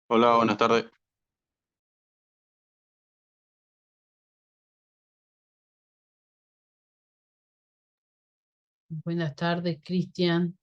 Hola, buenas tardes. Buenas tardes, Cristian.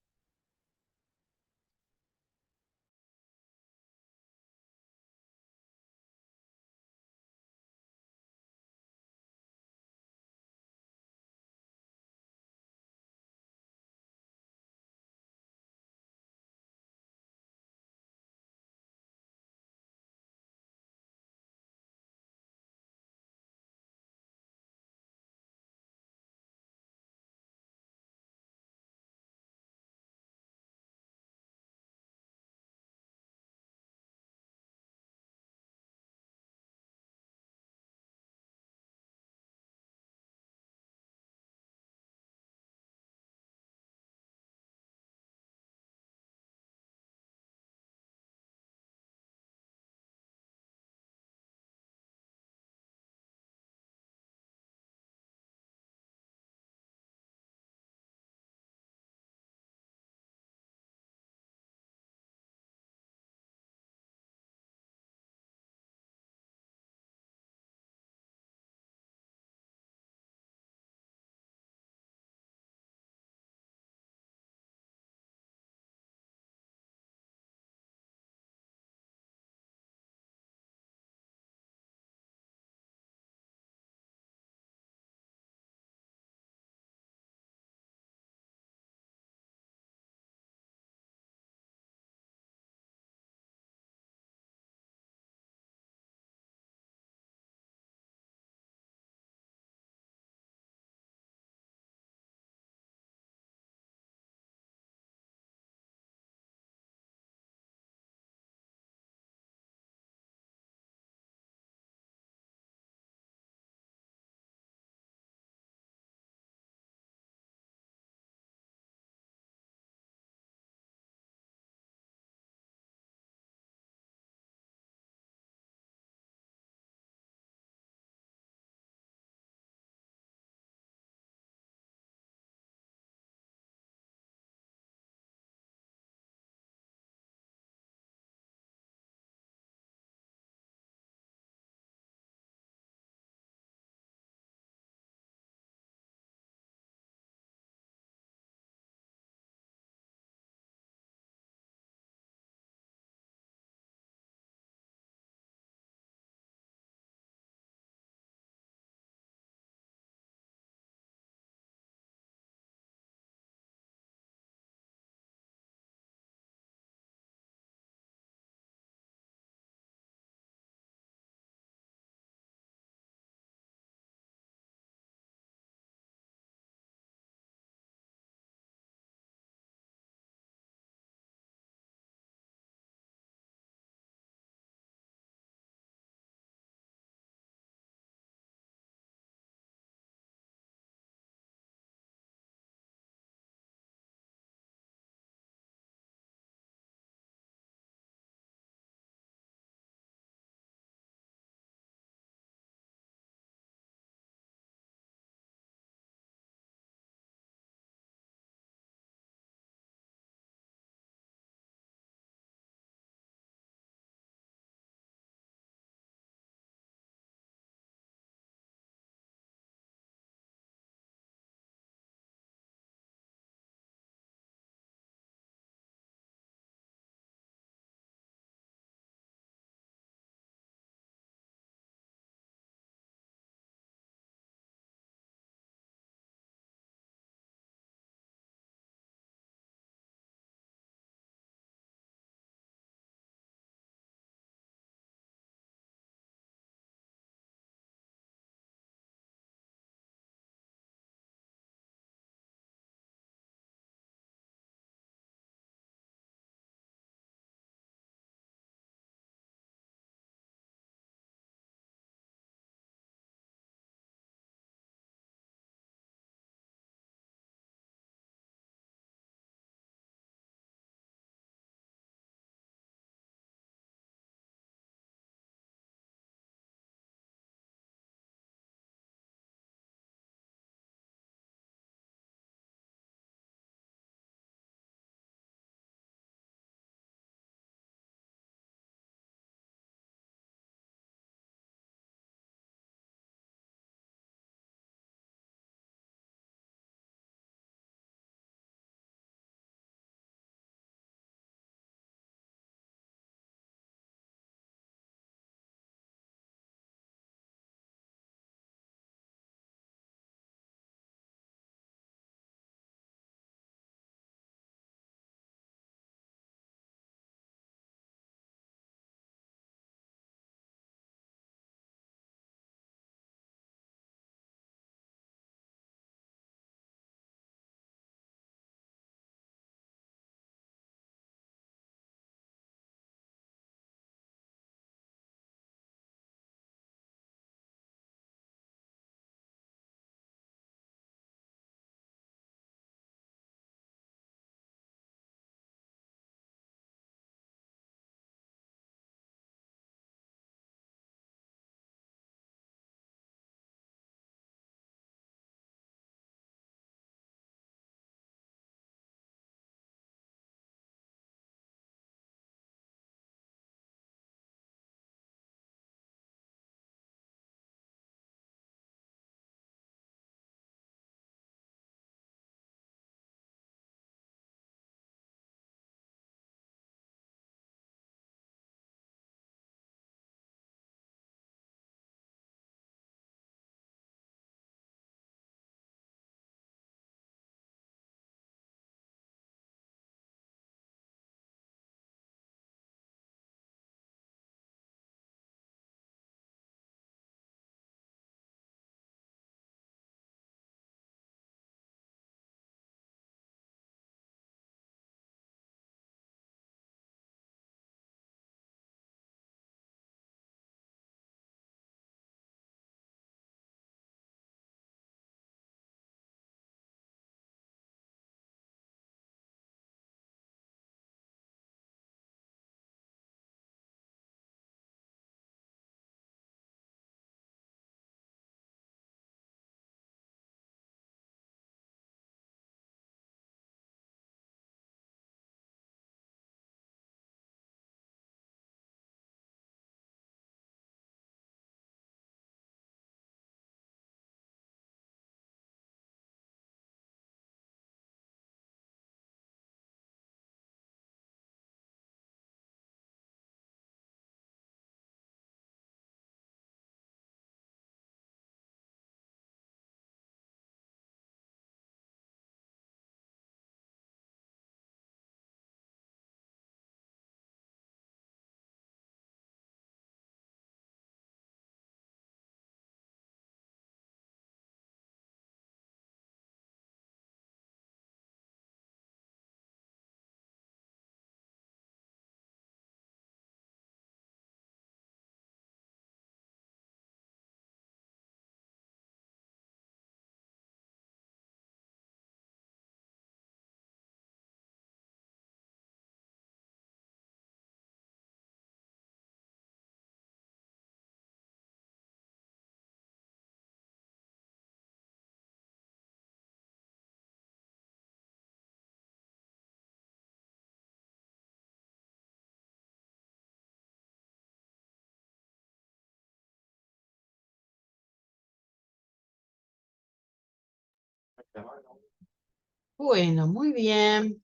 Bueno, muy bien.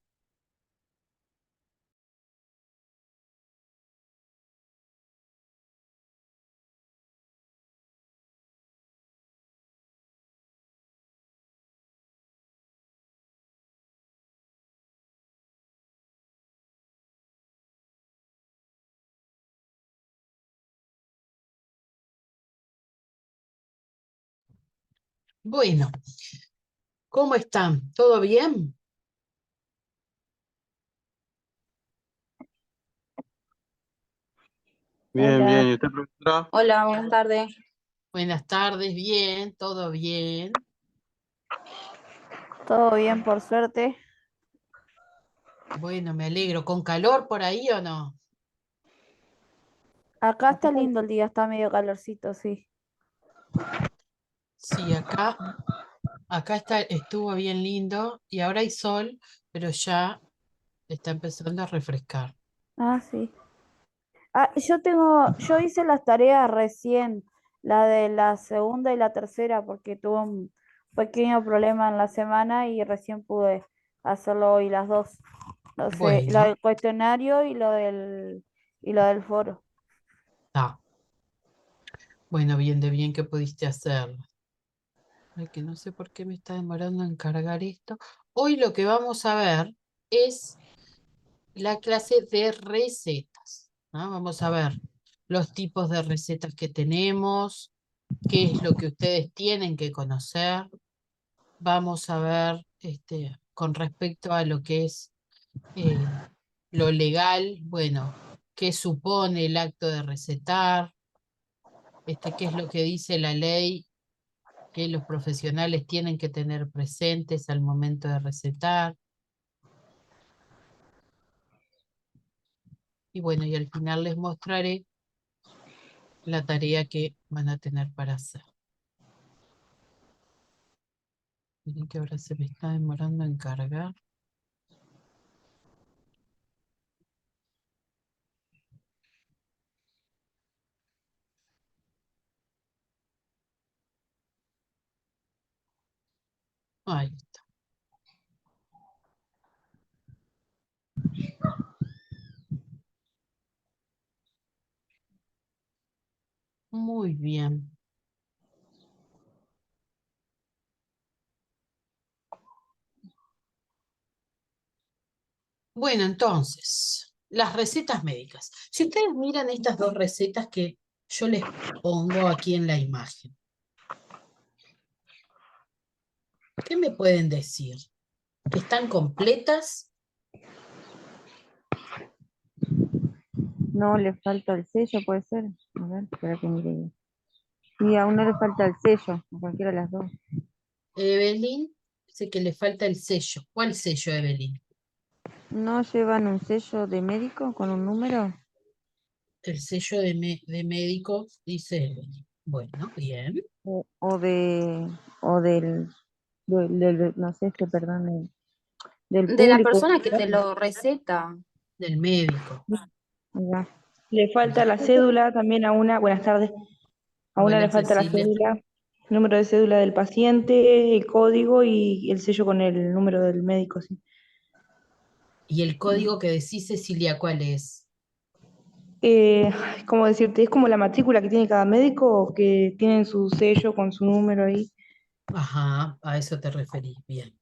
Bueno, ¿cómo están? ¿Todo bien? Bien, Hola, bien. ¿Y usted, profesora? hola, buenas tardes. Buenas tardes, bien, todo bien. ¿Todo bien por suerte? Bueno, me alegro. ¿Con calor por ahí o no? Acá está lindo el día, está medio calorcito, sí. Sí, acá estuvo bien lindo y ahora hay sol, pero ya está empezando a refrescar. Ah, sí. Yo hice las tareas recién, la de la segunda y la tercera, porque tuve un pequeño problema en la semana y recién pude hacerlo hoy las dos. No sé, lo Bueno, del cuestionario y lo del foro. está. Bueno, bien de bien que pudiste hacerlo. Ay, que no sé por qué me está demorando en cargar esto. Hoy lo que vamos a ver es la clase de recetas, ¿no? Vamos a ver los tipos de recetas que tenemos, qué es lo que ustedes tienen que conocer. Vamos a ver con respecto a lo que es eh, lo legal, bueno, qué supone el acto de recetar, qué es lo que dice la ley que los profesionales tienen que tener presentes al momento de recetar. Y bueno, y al final les mostraré la tarea que van a tener para hacer. Miren que ahora se me está demorando en cargar. Ahí está. Muy bien. Bueno, entonces, las recetas médicas. Si ustedes miran estas dos recetas que yo les pongo aquí en la imagen, ¿qué me pueden decir? ¿Que están completas? No, le falta el sello, puede ser. A ver, espera que mire bien. Y a uno le falta el sello, a cualquiera de las dos. Evelyn dice que le falta el sello. ¿Cuál sello, Evelyn? ¿No llevan un sello de médico con un número? El sello de médico, dice Evelyn. Bueno, bien. O de, o no sé, perdón, del De la público. persona que te lo receta. Del médico. Ahí va. Le falta Bien. la cédula también a una, buenas tardes, a una le Buenas, falta la Cecilia. cédula, número de cédula del paciente, el código y el sello con el número del médico, sí. ¿Y el código que decís, Cecilia, cuál es? ¿Cómo decirte? Es como la matrícula que tiene cada médico, que tienen su sello con su número ahí. Ajá, a eso te referís. Bien.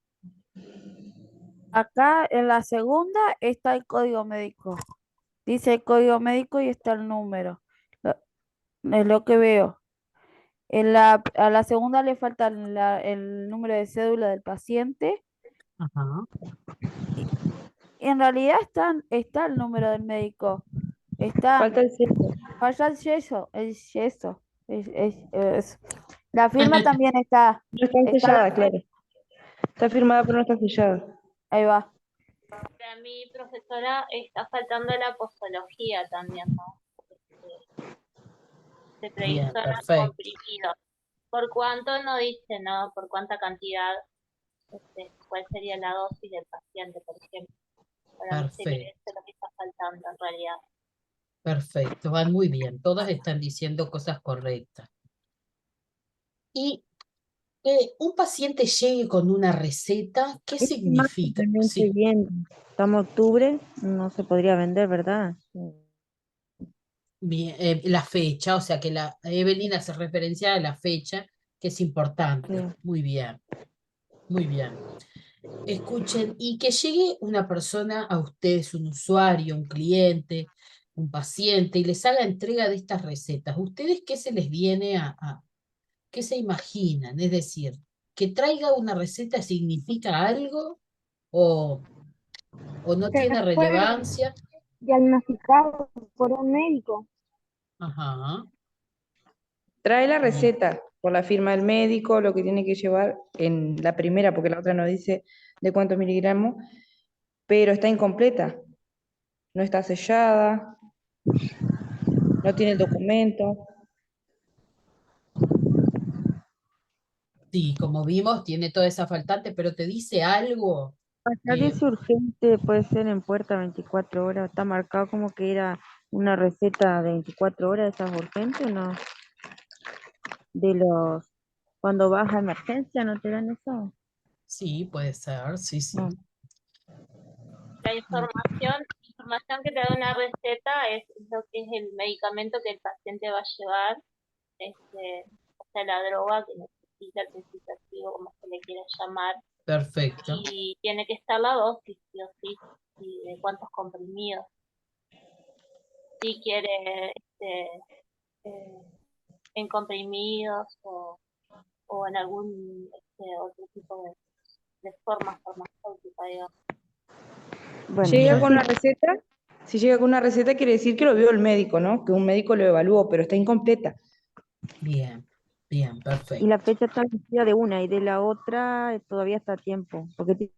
Acá en la segunda está el código médico. Dice el código médico y está el número. Lo- Es lo que veo. A la segunda le falta el número de cédula del paciente. Ajá. Y en realidad está el número del médico. Está, Falta el sello. falla el yeso, el yeso. La firma también está. No está Está, sellada, claro. Está firmada pero no está sellada. ahí va. Para mí, profesora, está faltando la posología también, ¿no? De Bien, prednisona perfecto. comprimido. ¿Por cuánto no dice, no? ¿Por cuánta cantidad? ¿Cuál sería la dosis del paciente, por ejemplo? Para mí sería Perfecto. eso lo que está faltando en realidad. Perfecto. Van muy bien. Todas están diciendo cosas correctas. Y Que un paciente llegue con una receta, ¿qué Este más significa? realmente Sí, bien. Estamos en octubre, no se podría vender, ¿verdad? bien, la fecha, o sea que la Evelyn hace referencia a la fecha, que es importante. Sí. Muy bien, muy bien. Escuchen, y que llegue una persona a ustedes, un usuario, un cliente, un paciente, y les haga entrega de estas recetas. ¿Ustedes qué se les viene qué se imaginan? Es decir, que traiga una receta significa algo o, o no Que tiene fue relevancia. diagnosticado por un médico. Ajá, Trae la bien, receta por la firma del médico, lo que tiene que llevar en la primera, porque la otra no dice de cuántos miligramos, pero está incompleta, no está sellada, no tiene el documento. sí, como vimos, tiene toda esa faltante, pero te dice algo. Acá eh, dice urgente, puede ser en puerta 24 horas. Está marcado como que era una receta de 24 horas, ¿esas urgentes? No. De los, cuando vas a emergencia, ¿no te dan eso? sí, puede ser, sí, No. sí. La información que te da una receta es lo que es el medicamento que el paciente va a llevar, o sea, la droga que necesita, el principio activo, como se le quiera llamar, Perfecto. y tiene que estar la dosis, sí o sí, y de cuántos comprimidos. Si quiere eh, en comprimidos o en algún otro tipo de forma farmacéutica, digamos. Bueno, Llega con Bien, una receta, si llega con una receta quiere decir que lo vio el médico, ¿no? Que un médico lo evaluó, pero está incompleta. bien, bien, y la perfecto. fecha está vencida de una y de la otra todavía está a tiempo, porque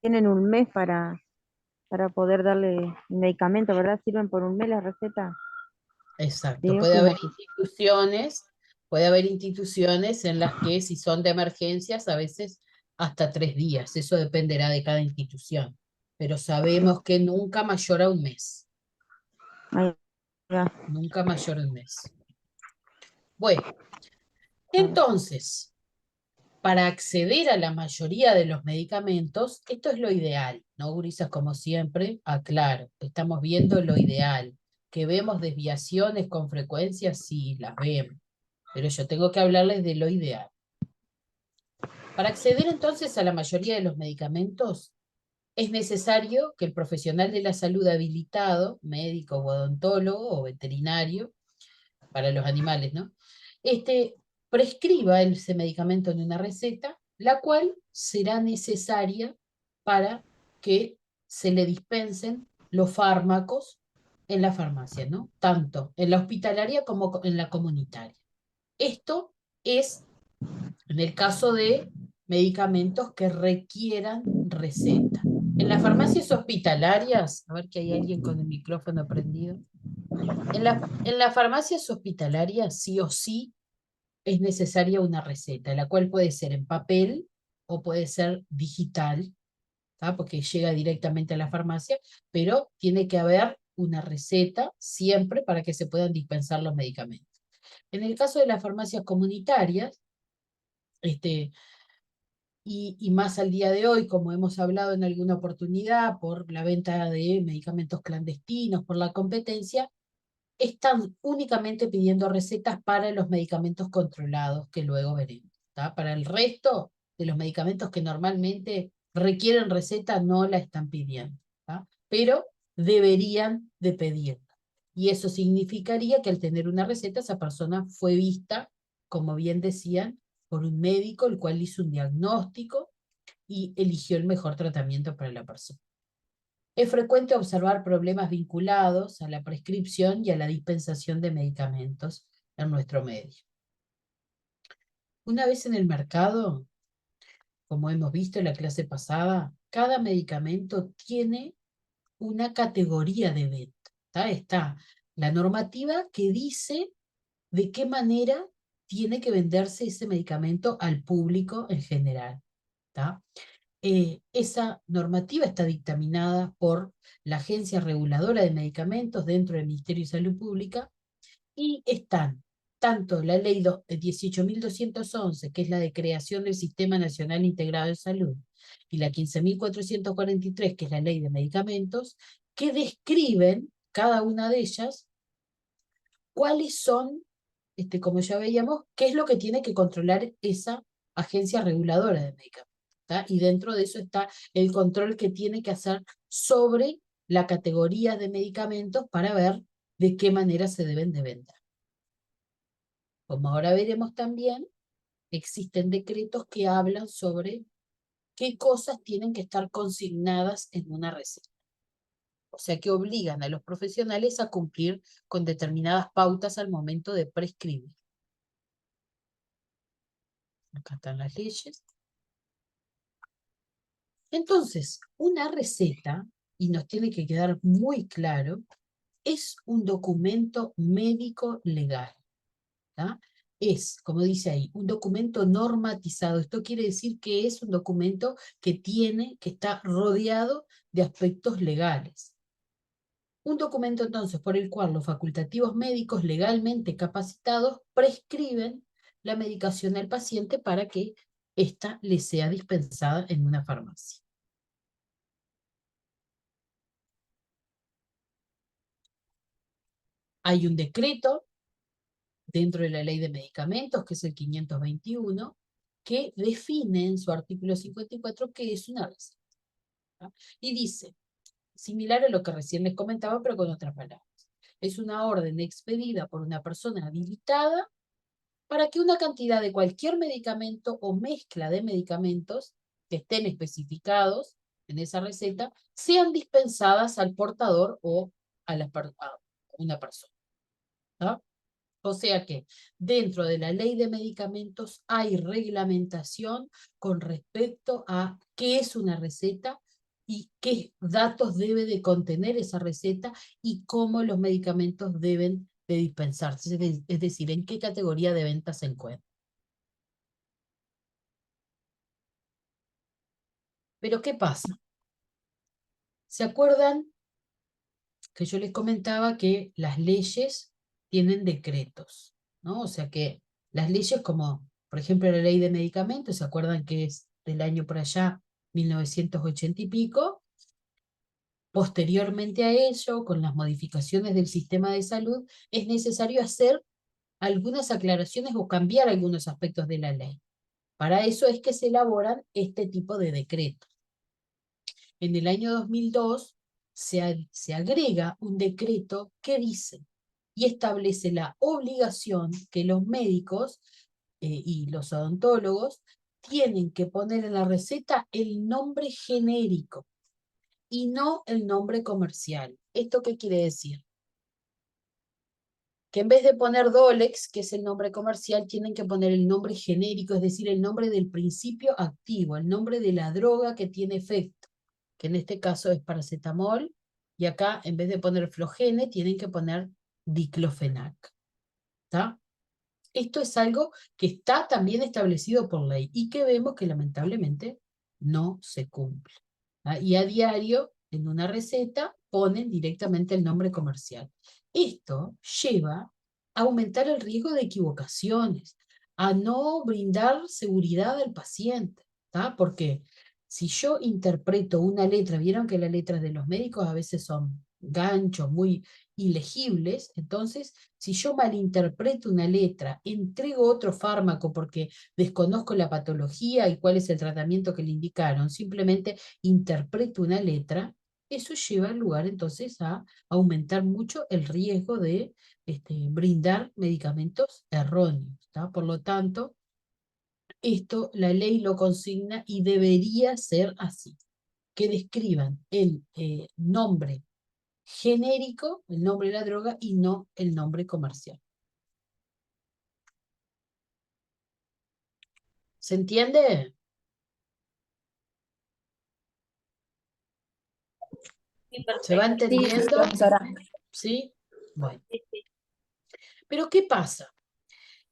tienen un mes para poder darle el medicamento, ¿verdad? Sirven por un mes las recetas. Exacto. Digo como que Puede haber instituciones en las que si son de emergencias, a veces hasta 3 días. Eso dependerá de cada institución. Pero sabemos que nunca mayor a un mes. ahí va, Nunca mayor a un mes. Bueno, claro. entonces, para acceder a la mayoría de los medicamentos, esto es lo ideal, ¿no, gurisas? Como siempre, aclaro, estamos viendo lo ideal. Que vemos desviaciones con frecuencia, sí, las vemos, pero yo tengo que hablarles de lo ideal. Para acceder entonces a la mayoría de los medicamentos, es necesario que el profesional de la salud habilitado, médico o odontólogo o veterinario, para los animales, ¿no? Prescriba ese medicamento en una receta, la cual será necesaria para que se le dispensen los fármacos en la farmacia, ¿no? Tanto en la hospitalaria como en la comunitaria. Esto es en el caso de medicamentos que requieran receta. En las farmacias hospitalarias, a ver que hay alguien con el micrófono prendido. En las farmacias hospitalarias sí o sí es necesaria una receta, la cual puede ser en papel o puede ser digital, ¿tá? Porque llega directamente a la farmacia, pero tiene que haber una receta siempre para que se puedan dispensar los medicamentos. En el caso de las farmacias comunitarias, y más al día de hoy, como hemos hablado en alguna oportunidad, por la venta de medicamentos clandestinos, por la competencia, están únicamente pidiendo recetas para los medicamentos controlados que luego veremos. ¿Tá? Para el resto de los medicamentos que normalmente requieren receta no la están pidiendo, ¿tá? Pero deberían de pedirla. Y eso significaría que al tener una receta, esa persona fue vista, como bien decían, por un médico, el cual hizo un diagnóstico y eligió el mejor tratamiento para la persona. Es frecuente observar problemas vinculados a la prescripción y a la dispensación de medicamentos en nuestro medio. Una vez en el mercado, como hemos visto en la clase pasada, cada medicamento tiene una categoría de venta. Está la normativa que dice de qué manera tiene que venderse ese medicamento al público en general. ¿Tá? Esa normativa está dictaminada por la Agencia Reguladora de Medicamentos dentro del Ministerio de Salud Pública y están tanto la ley 18.211, que es la de creación del Sistema Nacional Integrado de Salud, y la 15.443, que es la ley de medicamentos, que describen, cada una de ellas, cuáles son, como ya veíamos, qué es lo que tiene que controlar esa agencia reguladora de medicamentos. ¿Tá? Y dentro de eso está el control que tiene que hacer sobre la categoría de medicamentos para ver de qué manera se deben de vender. Como ahora veremos también, existen decretos que hablan sobre qué cosas tienen que estar consignadas en una receta. O sea que obligan a los profesionales a cumplir con determinadas pautas al momento de prescribir. Acá están las leyes. Entonces, una receta, y nos tiene que quedar muy claro, es un documento médico legal. ¿Tá? Es, como dice ahí, un documento normatizado. Esto quiere decir que es un documento que está rodeado de aspectos legales. Un documento entonces por el cual los facultativos médicos legalmente capacitados prescriben la medicación al paciente para que ésta le sea dispensada en una farmacia. Hay un decreto dentro de la ley de medicamentos, que es el 521, que define en su artículo 54 qué es una receta. ¿Tá? Y dice, similar a lo que recién les comentaba, pero con otras palabras. Es una orden expedida por una persona habilitada para que una cantidad de cualquier medicamento o mezcla de medicamentos que estén especificados en esa receta sean dispensadas al portador o a una persona. ¿Tá? O sea que dentro de la ley de medicamentos hay reglamentación con respecto a qué es una receta y qué datos debe de contener esa receta y cómo los medicamentos deben de dispensarse, es decir, en qué categoría de venta se encuentra. Pero ¿qué pasa? ¿Se acuerdan que yo les comentaba que las leyes tienen decretos, ¿no? O sea que las leyes como, por ejemplo, la ley de medicamentos, ¿se acuerdan que es del año por allá, 1980 y pico? Posteriormente a ello, con las modificaciones del sistema de salud, es necesario hacer algunas aclaraciones o cambiar algunos aspectos de la ley. Para eso es que se elaboran este tipo de decretos. En el año 2002 se agrega un decreto que dice y establece la obligación que los médicos y los odontólogos tienen que poner en la receta el nombre genérico y no el nombre comercial. ¿Esto qué quiere decir? Que en vez de poner Dolex, que es el nombre comercial, tienen que poner el nombre genérico, es decir, el nombre del principio activo, el nombre de la droga que tiene efecto, que en este caso es paracetamol, y acá en vez de poner Flogene, tienen que poner diclofenac. ¿Está? Esto es algo que está también establecido por ley y que vemos que lamentablemente no se cumple. ¿Tá? Y a diario, en una receta, ponen directamente el nombre comercial. Esto lleva a aumentar el riesgo de equivocaciones, a no brindar seguridad al paciente, ¿tá? Porque si yo interpreto una letra, vieron que las letras de los médicos a veces son ganchos, muy ilegibles, entonces si yo malinterpreto una letra, entrego otro fármaco porque desconozco la patología y cuál es el tratamiento que le indicaron, simplemente interpreto una letra, eso lleva al lugar entonces a aumentar mucho el riesgo de brindar medicamentos erróneos. ¿Tá? Por lo tanto, esto la ley lo consigna y debería ser así, que describan el nombre genérico, el nombre de la droga, y no el nombre comercial. ¿Se entiende? Sí, ¿Se va perfecto. entendiendo? profesora. ¿Sí? Bueno. Sí, sí. Pero ¿qué pasa?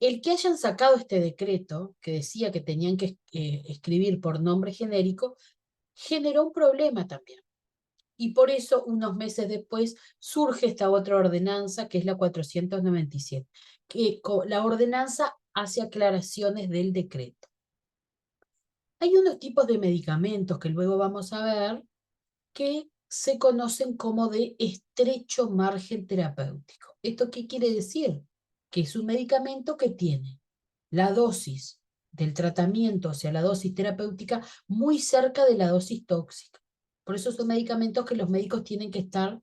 El que hayan sacado este decreto, que decía que tenían que escribir por nombre genérico, generó un problema también. Y por eso, unos meses después, surge esta otra ordenanza, que es la 497, que la ordenanza hace aclaraciones del decreto. Hay unos tipos de medicamentos que luego vamos a ver que se conocen como de estrecho margen terapéutico. ¿Esto qué quiere decir? Que es un medicamento que tiene la dosis del tratamiento, o sea, la dosis terapéutica, muy cerca de la dosis tóxica. Por eso son medicamentos que los médicos tienen que estar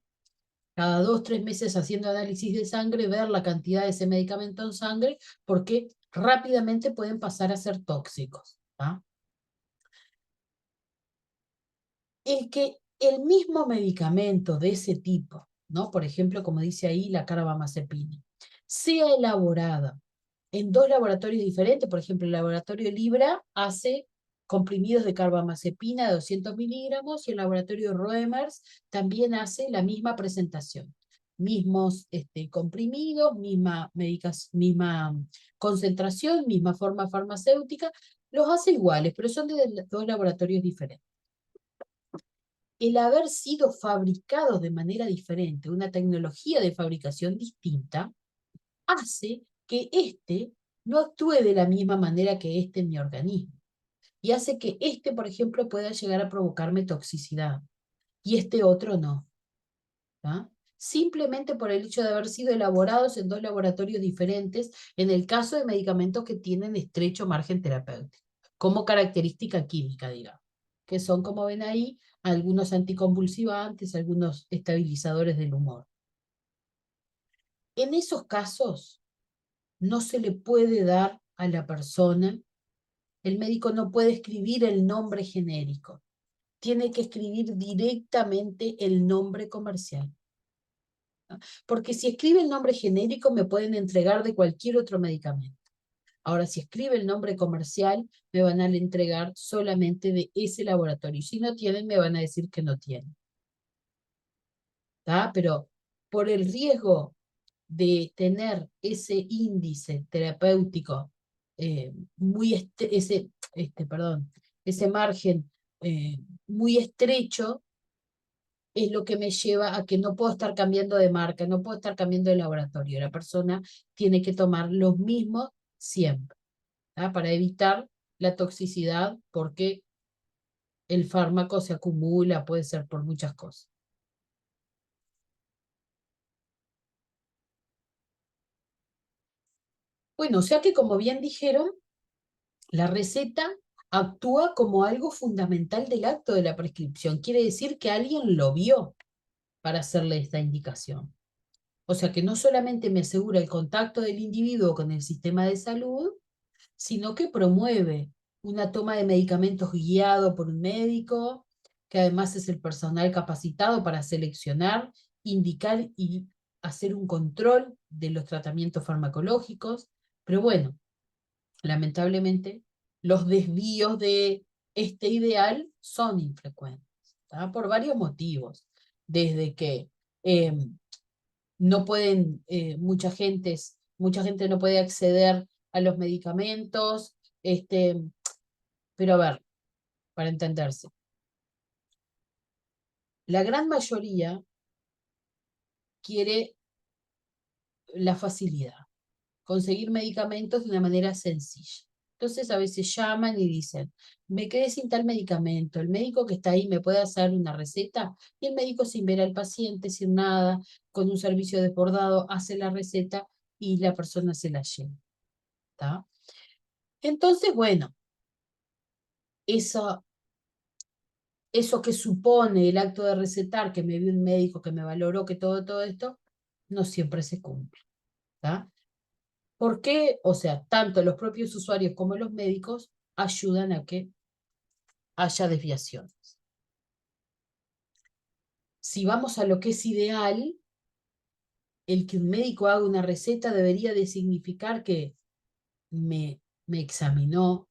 cada 2, 3 meses haciendo análisis de sangre, ver la cantidad de ese medicamento en sangre, porque rápidamente pueden pasar a ser tóxicos. El mismo medicamento de ese tipo, ¿no? Por ejemplo, como dice ahí, la carbamazepina, sea elaborada en 2 laboratorios diferentes. Por ejemplo, el laboratorio Libra hace comprimidos de carbamazepina de 200 miligramos y el laboratorio Roemers también hace la misma presentación. Mismos comprimidos, misma concentración, misma forma farmacéutica, los hace iguales, pero son de 2 laboratorios diferentes. El haber sido fabricados de manera diferente, una tecnología de fabricación distinta, hace que no actúe de la misma manera que en mi organismo. Y hace que por ejemplo, pueda llegar a provocarme toxicidad, y otro no. Simplemente por el hecho de haber sido elaborados en 2 laboratorios diferentes, en el caso de medicamentos que tienen estrecho margen terapéutico, como característica química, digamos, que son, como ven ahí, algunos anticonvulsivantes, algunos estabilizadores del humor. En esos casos, no se le puede dar a la persona, el médico no puede escribir el nombre genérico, tiene que escribir directamente el nombre comercial. Porque si escribe el nombre genérico me pueden entregar de cualquier otro medicamento. Ahora, si escribe el nombre comercial, me van a entregar solamente de ese laboratorio. Si no tienen, me van a decir que no tienen. Pero por el riesgo de tener ese índice terapéutico, ese margen muy estrecho, es lo que me lleva a que no puedo estar cambiando de marca, no puedo estar cambiando de laboratorio. La persona tiene que tomar los mismos siempre, para evitar la toxicidad, porque el fármaco se acumula, puede ser por muchas cosas. Bueno, o sea que, como bien dijeron, la receta actúa como algo fundamental del acto de la prescripción. Quiere decir que alguien lo vio para hacerle esta indicación. O sea que no solamente me asegura el contacto del individuo con el sistema de salud, sino que promueve una toma de medicamentos guiado por un médico, que además es el personal capacitado para seleccionar, indicar y hacer un control de los tratamientos farmacológicos. Pero bueno, lamentablemente, los desvíos de este ideal son infrecuentes, por varios motivos. Desde que no pueden, mucha gente no puede acceder a los medicamentos, pero a ver, para entenderse, la gran mayoría quiere la facilidad, conseguir medicamentos de una manera sencilla. Entonces a veces llaman y dicen, me quedé sin tal medicamento, el médico que está ahí me puede hacer una receta, y el médico, sin ver al paciente, sin nada, con un servicio desbordado, hace la receta y la persona se la lleva. Entonces, bueno, eso que supone el acto de recetar, que me vio un médico, que me valoró, que todo esto, no siempre se cumple. ¿Por qué? O sea, tanto los propios usuarios como los médicos ayudan a que haya desviaciones. Si vamos a lo que es ideal, el que un médico haga una receta debería de significar que me examinó,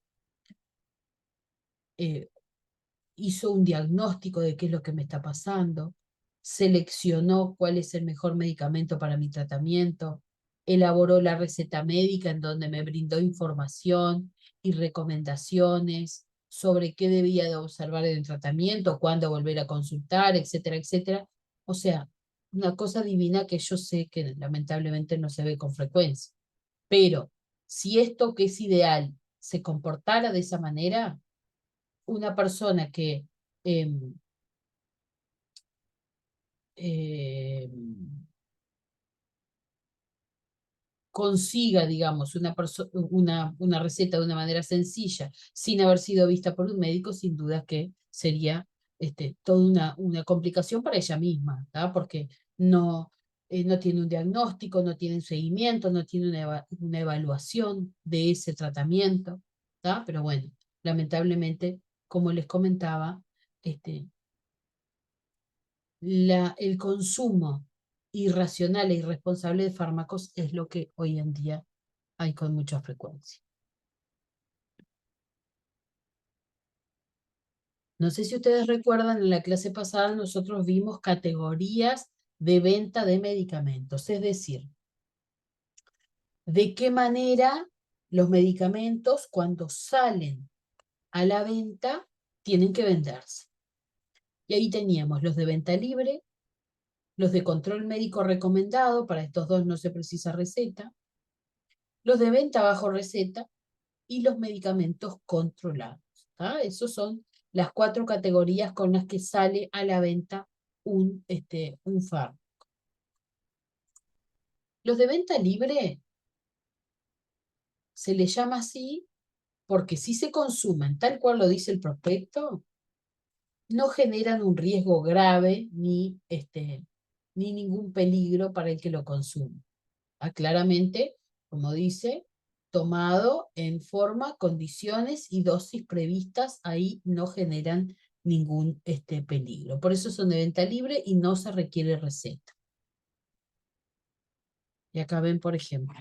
hizo un diagnóstico de qué es lo que me está pasando, seleccionó cuál es el mejor medicamento para mi tratamiento, elaboró la receta médica en donde me brindó información y recomendaciones sobre qué debía de observar en el tratamiento, cuándo volver a consultar, etcétera, etcétera. O sea, una cosa divina que yo sé que lamentablemente no se ve con frecuencia. Pero si esto que es ideal se comportara de esa manera, una persona que em, em, consiga, digamos, una receta de una manera sencilla, sin haber sido vista por un médico, sin duda que sería toda una complicación para ella misma, ¿tá? Porque no tiene un diagnóstico, no tiene un seguimiento, no tiene una evaluación de ese tratamiento, ¿tá? Pero bueno, lamentablemente, como les comentaba, el consumo irracional e irresponsable de fármacos es lo que hoy en día hay con mucha frecuencia. No sé si ustedes recuerdan, en la clase pasada nosotros vimos categorías de venta de medicamentos, es decir, de qué manera los medicamentos cuando salen a la venta tienen que venderse. Y ahí teníamos los de venta libre, los de control médico recomendado, para estos dos no se precisa receta, los de venta bajo receta y los medicamentos controlados. Esas son las 4 categorías con las que sale a la venta un fármaco. Los de venta libre se les llama así porque si se consumen tal cual lo dice el prospecto, no generan un riesgo grave ni ningún peligro para el que lo consume. Claramente, como dice, tomado en forma, condiciones y dosis previstas, ahí no generan ningún peligro. Por eso son de venta libre y no se requiere receta. Y acá ven, por ejemplo,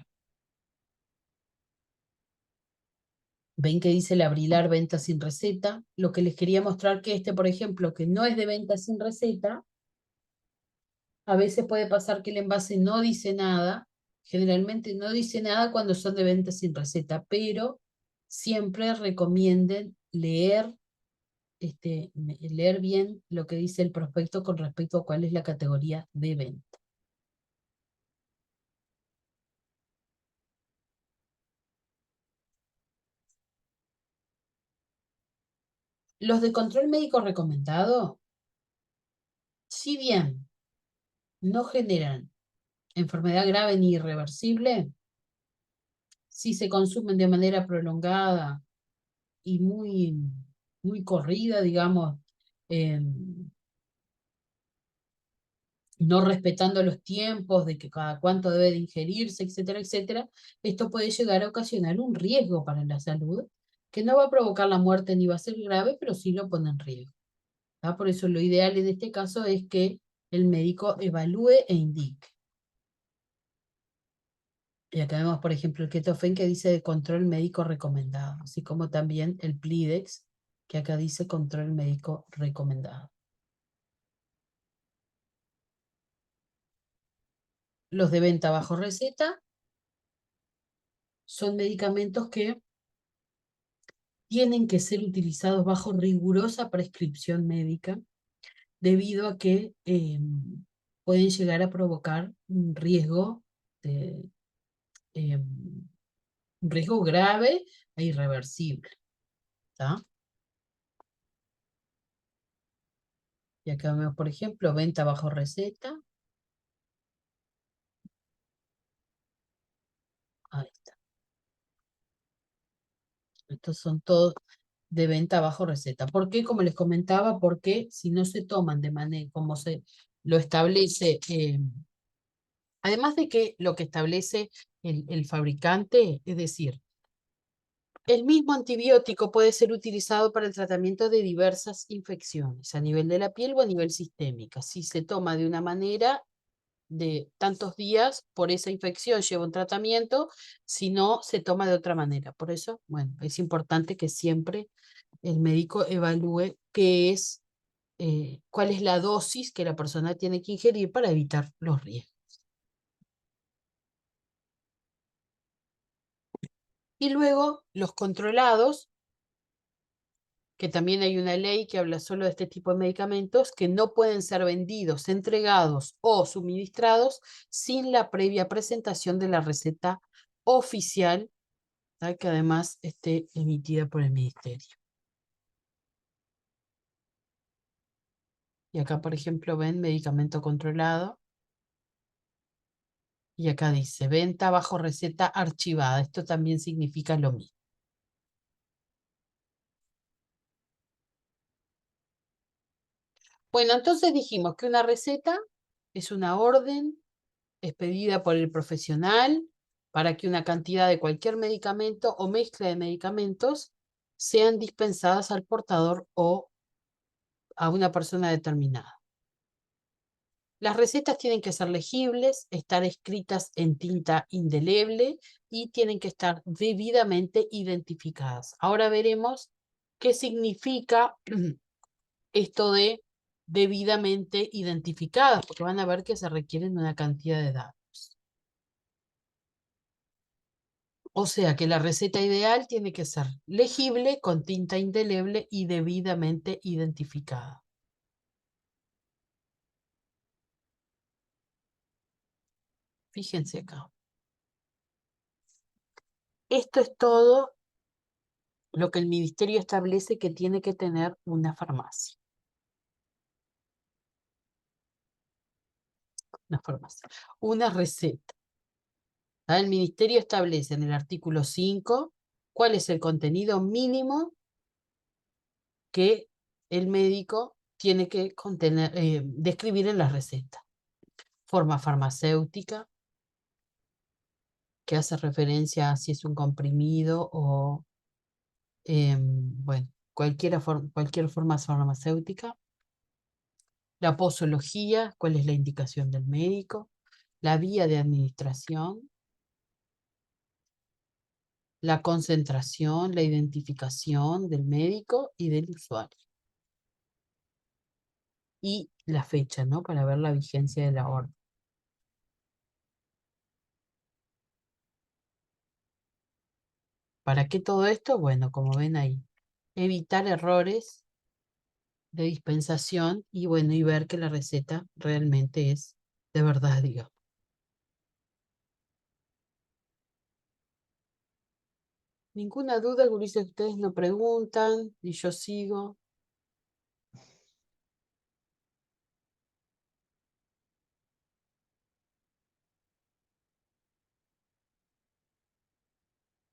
ven que dice el Abrilar venta sin receta. Lo que les quería mostrar que por ejemplo, que no es de venta sin receta, a veces puede pasar que el envase no dice nada, generalmente no dice nada cuando son de venta sin receta, pero siempre recomienden leer bien lo que dice el prospecto con respecto a cuál es la categoría de venta. Los de control médico recomendado, si bien no generan enfermedad grave ni irreversible, si se consumen de manera prolongada y muy corrida, digamos, no respetando los tiempos de que cada cuánto debe de ingerirse, etcétera, etcétera, esto puede llegar a ocasionar un riesgo para la salud, que no va a provocar la muerte ni va a ser grave, pero sí lo pone en riesgo. Por eso lo ideal en este caso es que el médico evalúe e indique. Y acá vemos, por ejemplo, el Ketofen que dice de control médico recomendado, así como también el Plidex, que acá dice control médico recomendado. Los de venta bajo receta son medicamentos que tienen que ser utilizados bajo rigurosa prescripción médica, debido a que pueden llegar a provocar un riesgo, un riesgo grave e irreversible. ¿Tá? Y acá vemos, por ejemplo, venta bajo receta. Ahí está. Estos son todos de venta bajo receta. ¿Por qué? Como les comentaba, porque si no se toman de manera como se lo establece, además de que lo que establece el fabricante, es decir, el mismo antibiótico puede ser utilizado para el tratamiento de diversas infecciones, a nivel de la piel o a nivel sistémica. Si se toma de una manera, de tantos días por esa infección lleva un tratamiento, si no, se toma de otra manera. Por eso, bueno, es importante que siempre el médico evalúe cuál es la dosis que la persona tiene que ingerir para evitar los riesgos. Y luego, los controlados que también hay una ley que habla solo de este tipo de medicamentos que no pueden ser vendidos, entregados o suministrados sin la previa presentación de la receta oficial, ¿tá? Que además esté emitida por el ministerio. Y acá, por ejemplo, ven medicamento controlado. Y acá dice, venta bajo receta archivada. Esto también significa lo mismo. Bueno, entonces dijimos que una receta es una orden expedida por el profesional para que una cantidad de cualquier medicamento o mezcla de medicamentos sean dispensadas al portador o a una persona determinada. Las recetas tienen que ser legibles, estar escritas en tinta indeleble y tienen que estar debidamente identificadas. Ahora veremos qué significa esto de debidamente identificadas, porque van a ver que se requieren una cantidad de datos. O sea que la receta ideal tiene que ser legible, con tinta indeleble y debidamente identificada. Fíjense acá. Esto es todo lo que el ministerio establece que tiene que tener una farmacia. Una receta. El ministerio establece en el artículo 5 cuál es el contenido mínimo que el médico tiene que describir en la receta. Forma farmacéutica, que hace referencia a si es un comprimido o, bueno, cualquier forma farmacéutica. La posología, cuál es la indicación del médico. La vía de administración. La concentración, la identificación del médico y del usuario. Y la fecha, ¿no? Para ver la vigencia de la orden. ¿Para qué todo esto? Bueno, como ven ahí, evitar errores de dispensación y bueno, y ver que la receta realmente es de verdad, digamos. Ninguna duda, gurises, ustedes no preguntan y yo sigo.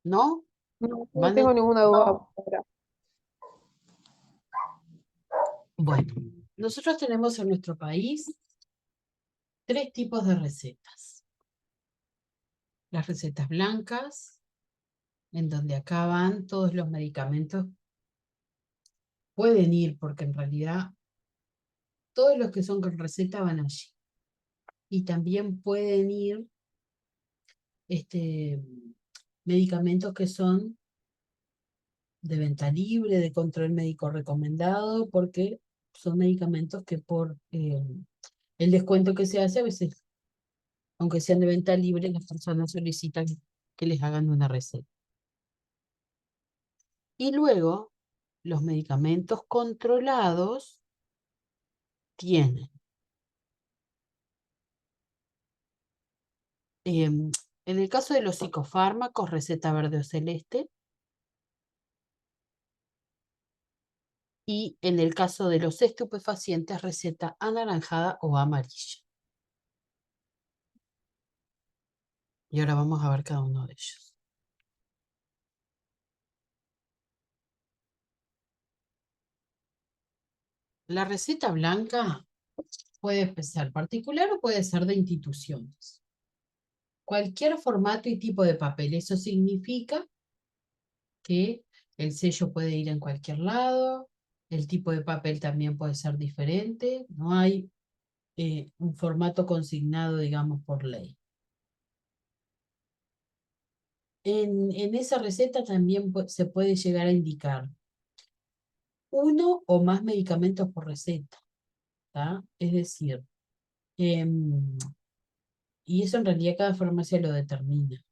¿No? No, no ¿Van tengo ninguna duda ahora. Bueno, nosotros tenemos en nuestro país 3 tipos de recetas. Las recetas blancas, en donde acá van todos los medicamentos. Pueden ir, porque en realidad todos los que son con receta van allí. Y también pueden ir medicamentos que son de venta libre, de control médico recomendado, porque son medicamentos que por el descuento que se hace, a veces, aunque sean de venta libre, las personas solicitan que les hagan una receta. Y luego, los medicamentos controlados tienen en el caso de los psicofármacos, receta verde o celeste. Y en el caso de los estupefacientes, receta anaranjada o amarilla. Y ahora vamos a ver cada uno de ellos. La receta blanca puede ser particular o puede ser de instituciones. Cualquier formato y tipo de papel. Eso significa que el sello puede ir en cualquier lado, el tipo de papel también puede ser diferente, no hay un formato consignado, digamos, por ley. En esa receta también se puede llegar a indicar uno o más medicamentos por receta, ¿tá? Es decir, y eso en realidad cada farmacia lo determina.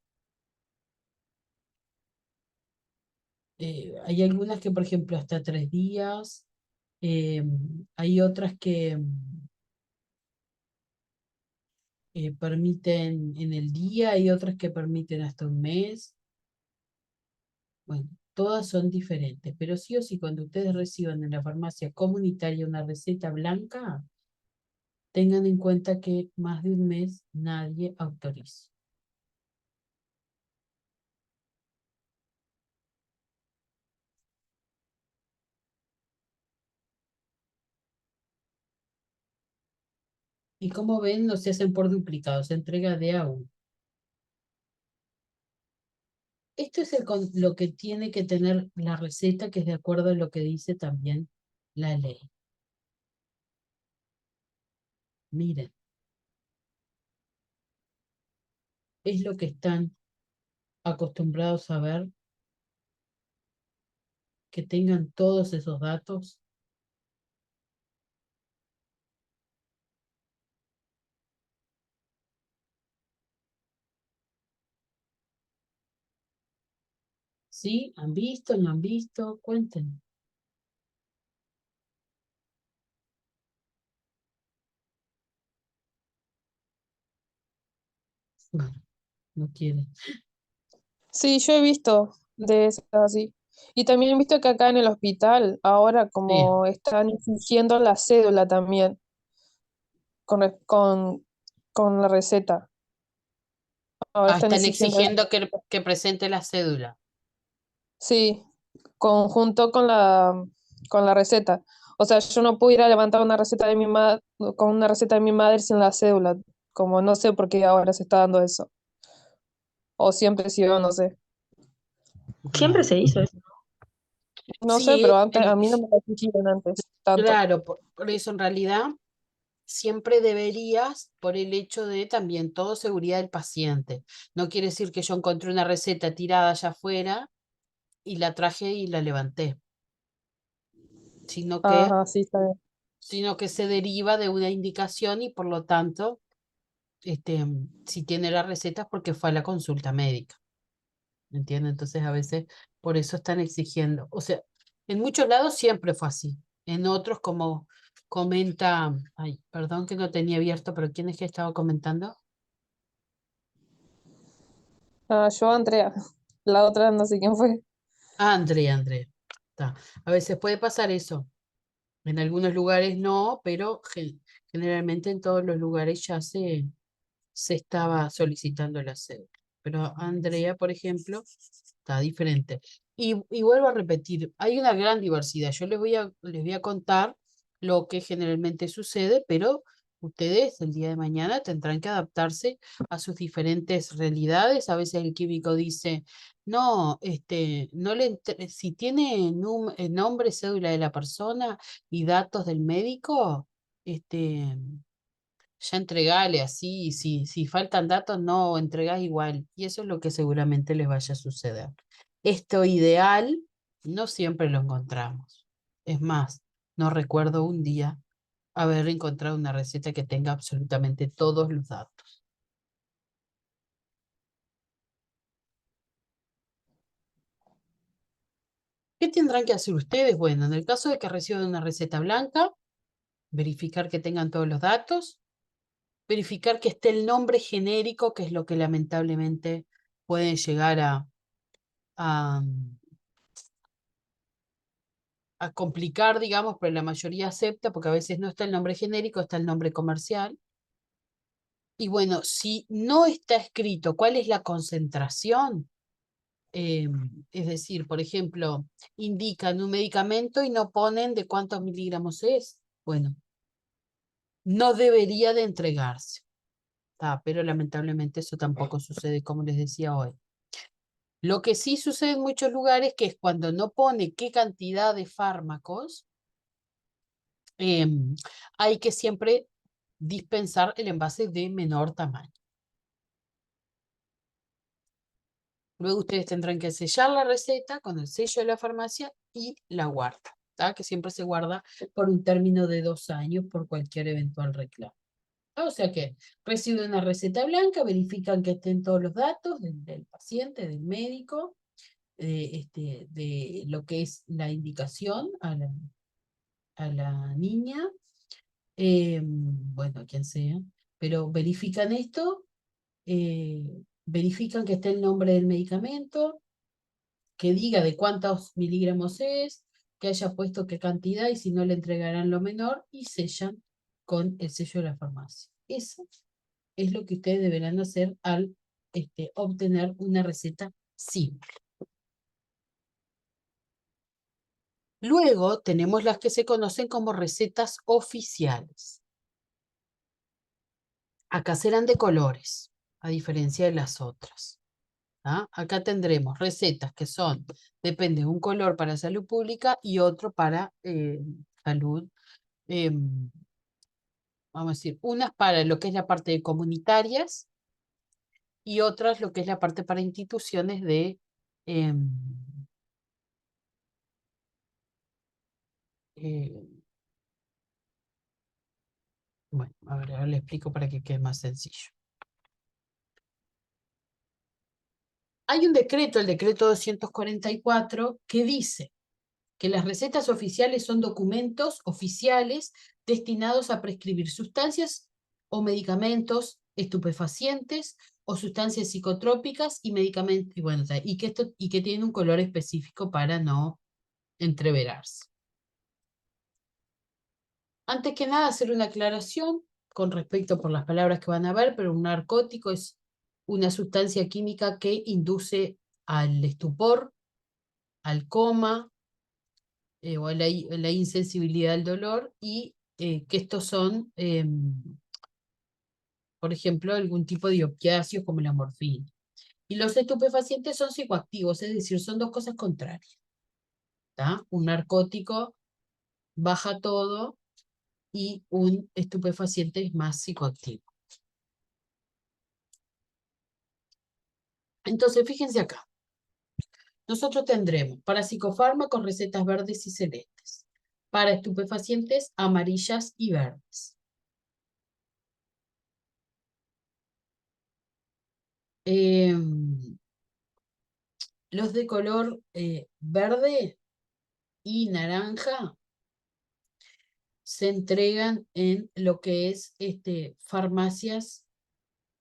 Hay algunas que, por ejemplo, hasta 3 días. Hay otras que permiten en el día, hay otras que permiten hasta un mes. Bueno, todas son diferentes, pero sí o sí, cuando ustedes reciban en la farmacia comunitaria una receta blanca, tengan en cuenta que más de un mes nadie autoriza. Y como ven, no se hacen por duplicado, se entrega de a uno. Esto es lo que tiene que tener la receta, que es de acuerdo a lo que dice también la ley. Miren, es lo que están acostumbrados a ver, que tengan todos esos datos. ¿Sí? ¿Han visto? ¿No han visto? Cuenten. Bueno, no quieren. Sí, yo he visto de esas así. Y también he visto que acá en el hospital, ahora Sí. como están exigiendo la cédula también con, re- con, con la receta. Ahora Ah, están están exigiendo eso. exigiendo que presente la cédula. Sí, conjunto con la receta. O sea, yo no puedo ir a levantar una receta de mi con una receta de mi madre sin la cédula. Como no sé por qué ahora se está dando eso. O siempre sí o no sé. Siempre Claro. se hizo eso. No sé, pero Sí, antes a mí no me lo exigían antes tanto. claro, por eso en realidad siempre deberías, por el hecho de también todo seguridad del paciente. No quiere decir que yo encontré una receta tirada allá afuera y la traje y la levanté, sino que, Ajá, sí, está bien. sino que se deriva de una indicación y por lo tanto, si tiene la receta es porque fue a la consulta médica. ¿Entiendes? Entonces a veces por eso están exigiendo. O sea, en muchos lados siempre fue así. En otros, como comenta, ay, perdón que no tenía abierto, pero ¿quién es que estaba comentando? Ah, yo, Andrea. La otra no sé quién fue. Ah, André. Está. A veces puede pasar eso. En algunos lugares no, pero generalmente en todos los lugares ya se estaba solicitando la cédula. Pero Andrea, por ejemplo, está diferente. Y vuelvo a repetir, hay una gran diversidad. Yo les voy a contar lo que generalmente sucede, pero ustedes el día de mañana tendrán que adaptarse a sus diferentes realidades. A veces el químico dice, no, no si tiene nombre, cédula de la persona y datos del médico, ya entregale así, si faltan datos, no entregás igual. Y eso es lo que seguramente les vaya a suceder. Esto ideal no siempre lo encontramos. Es más, no recuerdo un día haber encontrado una receta que tenga absolutamente todos los datos. ¿Qué tendrán que hacer ustedes? Bueno, en el caso de que reciban una receta blanca, verificar que tengan todos los datos, verificar que esté el nombre genérico, que es lo que lamentablemente pueden llegar a, a complicar, digamos, pero la mayoría acepta porque a veces no está el nombre genérico, está el nombre comercial. Y bueno, si no está escrito cuál es la concentración, es decir, por ejemplo, indican un medicamento y no ponen de cuántos miligramos es, bueno, no debería de entregarse. Pero lamentablemente eso tampoco sucede, como les decía hoy. Lo que sí sucede en muchos lugares, que es cuando no pone qué cantidad de fármacos, hay que siempre dispensar el envase de menor tamaño. Luego ustedes tendrán que sellar la receta con el sello de la farmacia y la guardan, que siempre se guarda por un término de 2 años por cualquier eventual reclamo. O sea que reciben una receta blanca, verifican que estén todos los datos del paciente, del médico, de lo que es la indicación a la niña, bueno, a quien sea, pero verifican esto, verifican que esté el nombre del medicamento, que diga de cuántos miligramos es, que haya puesto qué cantidad y si no le entregarán lo menor y sellan con el sello de la farmacia. Eso es lo que ustedes deberán hacer al obtener una receta simple. Luego tenemos las que se conocen como recetas oficiales. Acá serán de colores, a diferencia de las otras. ¿Ah? Acá tendremos recetas que son, depende, un color para salud pública y otro para salud, vamos a decir, unas para lo que es la parte de comunitarias y otras lo que es la parte para instituciones de em, eh, bueno, a ver, ahora le explico para que quede más sencillo. Hay un decreto, el decreto 244, que dice que las recetas oficiales son documentos oficiales destinados a prescribir sustancias o medicamentos estupefacientes o sustancias psicotrópicas y medicamentos, y bueno, y que tienen un color específico para no entreverarse. Antes que nada, hacer una aclaración con respecto por las palabras que van a ver, pero un narcótico es una sustancia química que induce al estupor, al coma, o a la insensibilidad al dolor, y que estos son, por ejemplo, algún tipo de opiáceos como la morfina. Y los estupefacientes son psicoactivos, es decir, son dos cosas contrarias. ¿Tá? Un narcótico baja todo y un estupefaciente es más psicoactivo. Entonces, fíjense acá. Nosotros tendremos para psicofármacos recetas verdes y celestes. Para estupefacientes, amarillas y verdes. Los de color verde y naranja se entregan en lo que es farmacias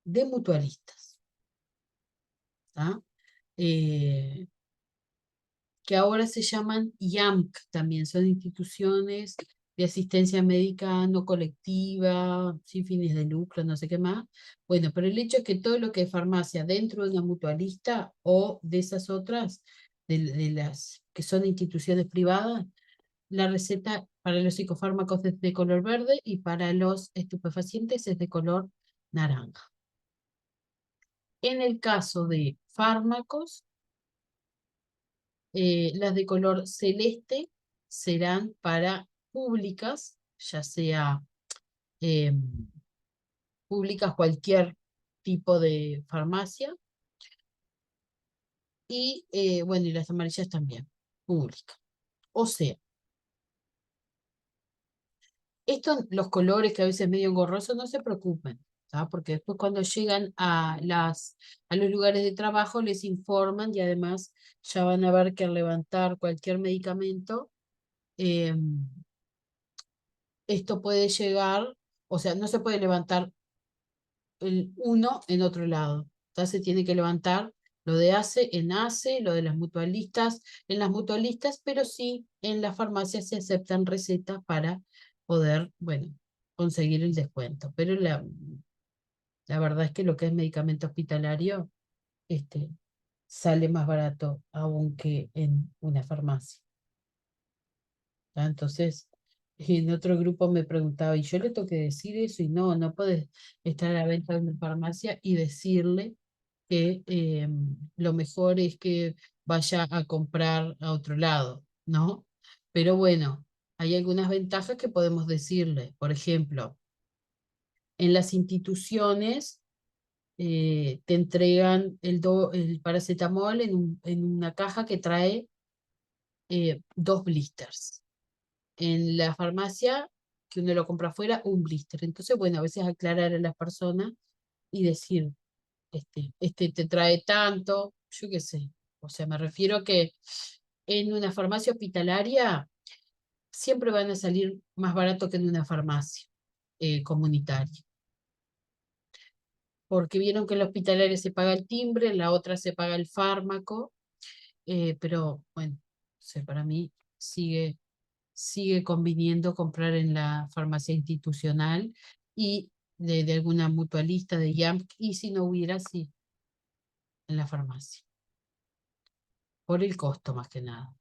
de mutualistas. ¿Tá? Que ahora se llaman IAMC también, son instituciones de asistencia médica no colectiva, sin fines de lucro, no sé qué más. Bueno, pero el hecho es que todo lo que es farmacia dentro de una mutualista o de esas otras, de las que son instituciones privadas, la receta para los psicofármacos es de color verde y para los estupefacientes es de color naranja. En el caso de fármacos, las de color celeste serán para públicas, ya sea públicas cualquier tipo de farmacia, y bueno, y las amarillas también, públicas. O sea, los colores que a veces medio engorrosos, no se preocupen, ¿tá? Porque después cuando llegan a los lugares de trabajo les informan y además ya van a ver que al levantar cualquier medicamento, esto puede llegar, o sea, no se puede levantar el uno en otro lado. Entonces se tiene que levantar lo de ACE en ACE, lo de las mutualistas en las mutualistas, pero sí en las farmacias se aceptan recetas para poder, bueno, conseguir el descuento. Pero la verdad es que lo que es medicamento hospitalario, sale más barato aún que en una farmacia. ¿Tá? Entonces, en otro grupo me preguntaba, ¿y yo le tengo que decir eso? Y no puedes estar a la venta en una farmacia y decirle que lo mejor es que vaya a comprar a otro lado, ¿no? Pero bueno, hay algunas ventajas que podemos decirle. Por ejemplo, en las instituciones te entregan el paracetamol en una caja que trae 2 blisters. En la farmacia, que uno lo compra afuera, un blister. Entonces, bueno, a veces aclarar a las personas y decir, este te trae tanto, yo qué sé, O sea, me refiero a que en una farmacia hospitalaria siempre van a salir más barato que en una farmacia comunitaria. Porque vieron que en la hospitalaria se paga el timbre, en la otra se paga el fármaco, pero bueno, o sea, para mí sigue conviniendo comprar en la farmacia institucional y de alguna mutualista de IAMC, y si no hubiera, sí, en la farmacia. Por el costo más que nada.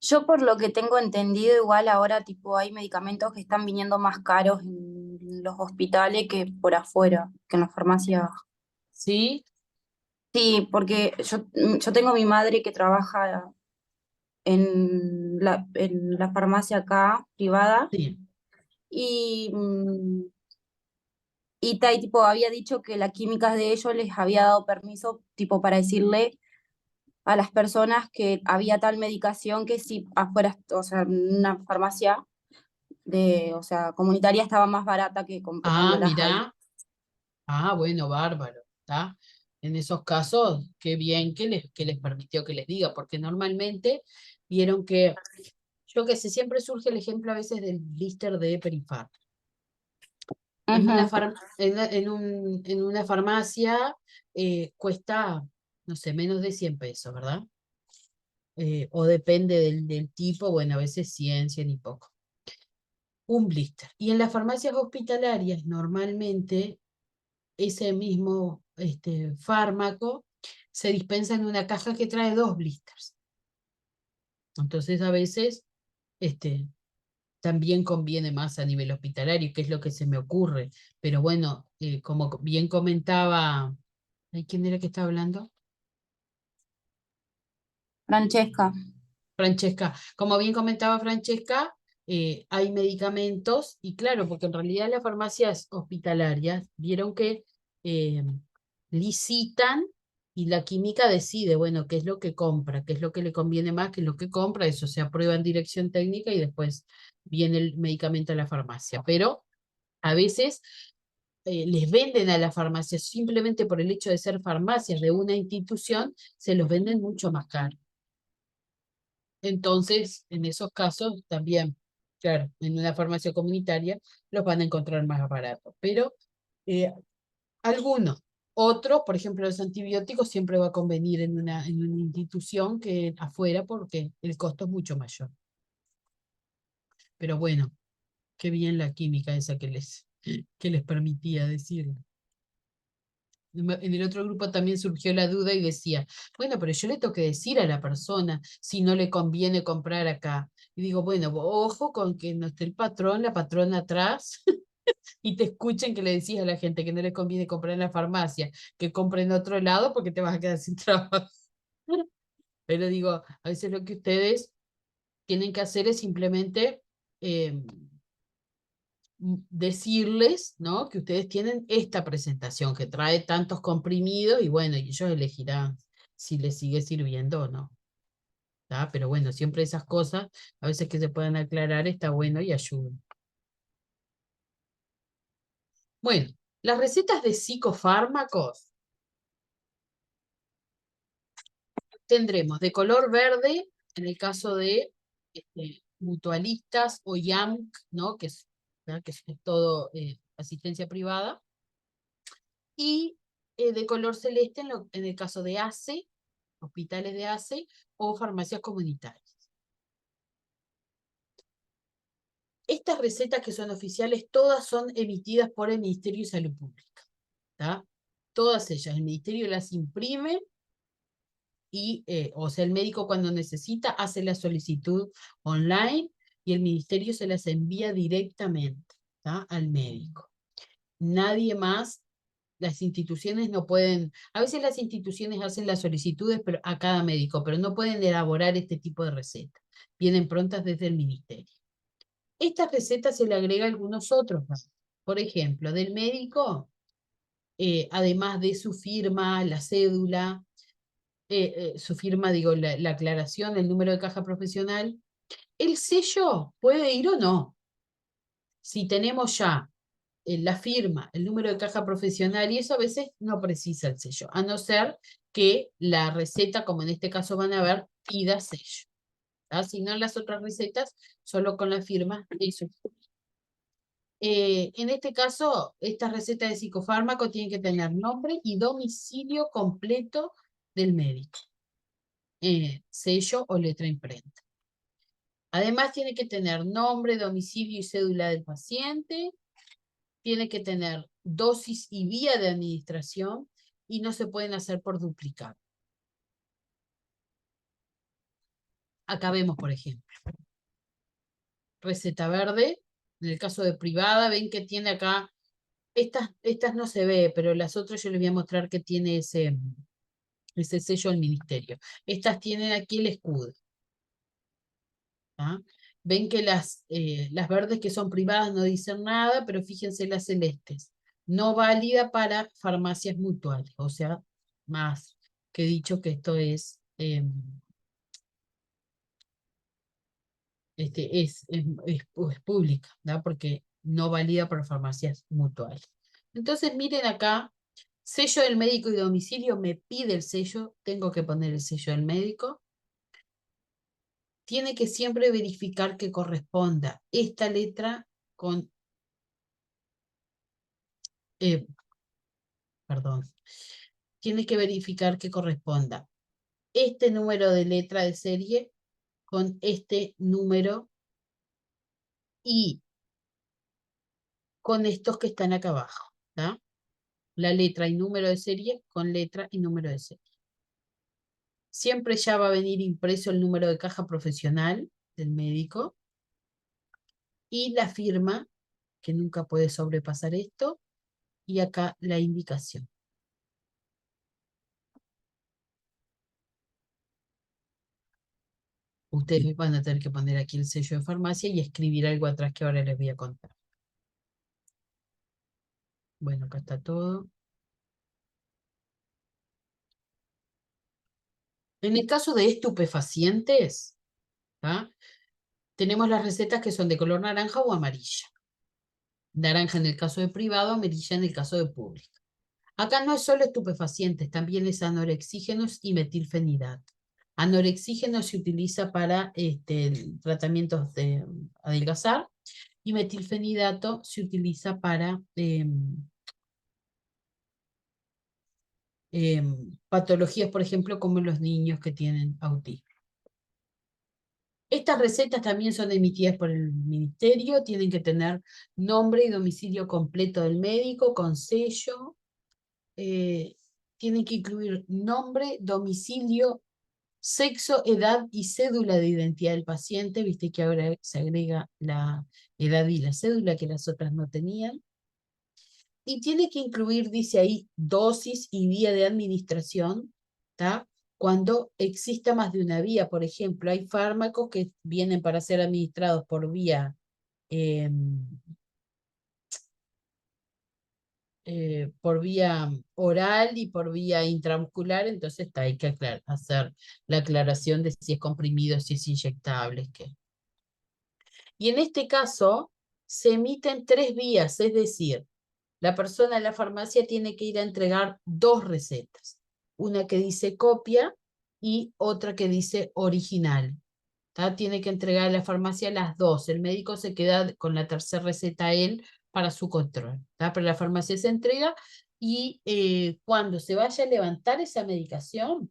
Yo por lo que tengo entendido, igual ahora tipo hay medicamentos que están viniendo más caros en los hospitales que por afuera, que en las farmacias. ¿Sí? Sí, porque yo tengo mi madre que trabaja en la farmacia acá, privada, Sí. y, y tipo había dicho que la química de ellos les había dado permiso tipo para decirle a las personas que había tal medicación que si afuera, o sea, en una farmacia o sea, comunitaria estaba más barata que Ah, comprándolas ahí. mirá. Ah, bueno, bárbaro. ¿Está? En esos casos, qué bien que les permitió que les diga, porque normalmente vieron que, yo que sé, siempre surge el ejemplo a veces del blister de Perifar. En una, Ujú. en una farmacia cuesta, no sé, menos de 100 pesos, ¿verdad? O depende del tipo, bueno, a veces 100, 100 y poco. Un blister. Y en las farmacias hospitalarias, normalmente, ese mismo fármaco se dispensa en una caja que trae 2 blisters. Entonces, a veces, también conviene más a nivel hospitalario, que es lo que se me ocurre. Pero bueno, como bien comentaba, ¿ay, quién era que estaba hablando? Francesca. Francesca. Como bien comentaba Francesca, hay medicamentos, y claro, porque en realidad las farmacias hospitalarias vieron que eh, licitan y la química decide, bueno, qué es lo que compra, qué es lo que le conviene más, qué es lo que compra, eso se aprueba en dirección técnica y después viene el medicamento a la farmacia. Pero a veces les venden a las farmacias simplemente por el hecho de ser farmacias de una institución, se los venden mucho más caro. Entonces, en esos casos también, claro, en una farmacia comunitaria los van a encontrar más baratos. Pero eh, algunos, otros, por ejemplo, los antibióticos siempre va a convenir en una institución que afuera porque el costo es mucho mayor. Pero bueno, qué bien la química esa que les permitía decirlo. En el otro grupo también surgió la duda y decía, bueno, pero yo le tengo que decir a la persona si no le conviene comprar acá. Y digo, bueno, ojo con que no esté el patrón, la patrona atrás, y te escuchen que le decís a la gente que no le conviene comprar en la farmacia, que compre en otro lado porque te vas a quedar sin trabajo. Pero digo, a veces lo que ustedes tienen que hacer es simplemente decirles, ¿no? Que ustedes tienen esta presentación que trae tantos comprimidos y bueno, y ellos elegirán si les sigue sirviendo o no. ¿Tá? Pero bueno, siempre esas cosas, a veces que se puedan aclarar, está bueno y ayudan. Bueno, las recetas de psicofármacos tendremos de color verde, en el caso de mutualistas o IAMC, ¿no? ¿verdad? Que es todo asistencia privada. Y de color celeste en el caso de ACE, hospitales de ACE o farmacias comunitarias. Estas recetas que son oficiales, todas son emitidas por el Ministerio de Salud Pública. ¿Tá? Todas ellas, el Ministerio las imprime y, o sea, el médico cuando necesita hace la solicitud online y el Ministerio se las envía directamente, ¿tá? Al médico. Nadie más. Las instituciones no pueden, a veces las instituciones hacen las solicitudes a cada médico, pero no pueden elaborar este tipo de recetas. Vienen prontas desde el ministerio. Estas recetas se le agrega algunos otros más. Por ejemplo, del médico, además de su firma, la cédula, su firma, digo, la aclaración, el número de caja profesional, el sello puede ir o no. Si tenemos ya la firma, el número de caja profesional, y eso a veces no precisa el sello, a no ser que la receta, como en este caso van a ver, pida sello. Si no, en las otras recetas, solo con la firma, eso. En este caso, esta receta de psicofármaco tiene que tener nombre y domicilio completo del médico, sello o letra imprenta. Además, tiene que tener nombre, domicilio y cédula del paciente, tiene que tener dosis y vía de administración y no se pueden hacer por duplicado. Acá vemos, por ejemplo, receta verde. En el caso de privada, ven que tiene acá, estas no se ve, pero las otras yo les voy a mostrar que tiene ese sello del ministerio. Estas tienen aquí el escudo. ¿Ah? Ven que las verdes que son privadas no dicen nada, pero fíjense las celestes. No válida para farmacias mutuales, o sea, más que dicho que esto es pública, ¿no? Porque no valida para farmacias mutuales. Entonces miren acá, sello del médico y domicilio, me pide el sello, tengo que poner el sello del médico. Tiene que siempre verificar que corresponda esta letra con, perdón, tiene que verificar que corresponda este número de letra de serie con este número y con estos que están acá abajo, ¿tá? La letra y número de serie con letra y número de serie. Siempre ya va a venir impreso el número de caja profesional del médico y la firma, que nunca puede sobrepasar esto, y acá la indicación. Ustedes van a tener que poner aquí el sello de farmacia y escribir algo atrás que ahora les voy a contar. Bueno, acá está todo. En el caso de estupefacientes, ¿tá? Tenemos las recetas que son de color naranja o amarilla. Naranja en el caso de privado, amarilla en el caso de público. Acá no es solo estupefacientes, también es anorexígenos y metilfenidato. Anorexígeno se utiliza para tratamientos de adelgazar y metilfenidato se utiliza para patologías, por ejemplo, como los niños que tienen autismo. Estas recetas también son emitidas por el ministerio, tienen que tener nombre y domicilio completo del médico con sello, tienen que incluir nombre, domicilio, sexo, edad y cédula de identidad del paciente, viste que ahora se agrega la edad y la cédula que las otras no tenían. Y tiene que incluir, dice ahí, dosis y vía de administración, ¿tá? Cuando exista más de una vía. Por ejemplo, hay fármacos que vienen para ser administrados por vía oral y por vía intramuscular, entonces hay que hacer la aclaración de si es comprimido, si es inyectable. Y en este caso, se emiten 3 vías, es decir, la persona en la farmacia tiene que ir a entregar 2 recetas. Una que dice copia y otra que dice original. ¿Tá? Tiene que entregar a la farmacia las 2. El médico se queda con la tercera receta él para su control. ¿Tá? Pero la farmacia se entrega y cuando se vaya a levantar esa medicación,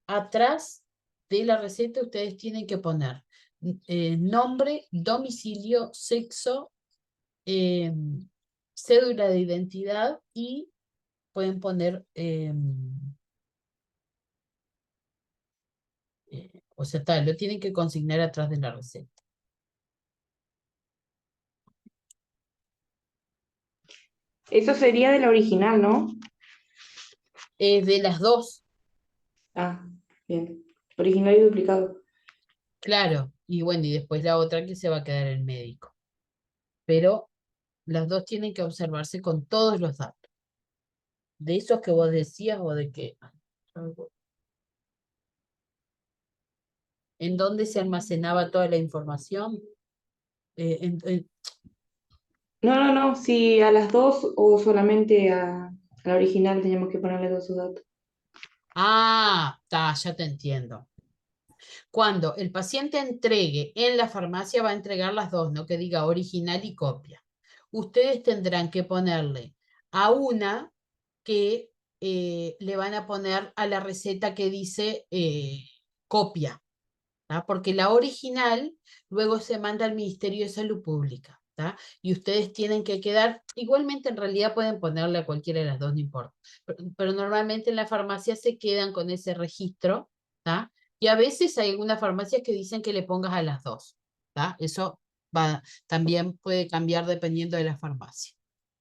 atrás de la receta ustedes tienen que poner nombre, domicilio, sexo, cédula de identidad y pueden poner, o sea, tal, lo tienen que consignar atrás de la receta. Eso sería de la original, ¿no? De las 2, Ah, bien. Original y duplicado. claro, y bueno, y después la otra que se va a quedar el médico. Pero las 2 tienen que observarse con todos los datos. De esos que vos decías o de que... ¿En dónde se almacenaba toda la información? No, si a las dos o solamente a la original teníamos que ponerle todos sus datos. Ah, ya te entiendo. Cuando el paciente entregue en la farmacia va a entregar las dos, no que diga original y copia. Ustedes tendrán que ponerle a una que le van a poner a la receta que dice copia, ¿tá? Porque la original luego se manda al Ministerio de Salud Pública, ¿tá? Y ustedes tienen que quedar, igualmente en realidad pueden ponerle a cualquiera de las dos, no importa, pero normalmente en la farmacia se quedan con ese registro, ¿tá? Y a veces hay algunas farmacias que dicen que le pongas a las dos, ¿tá? Eso también puede cambiar dependiendo de la farmacia,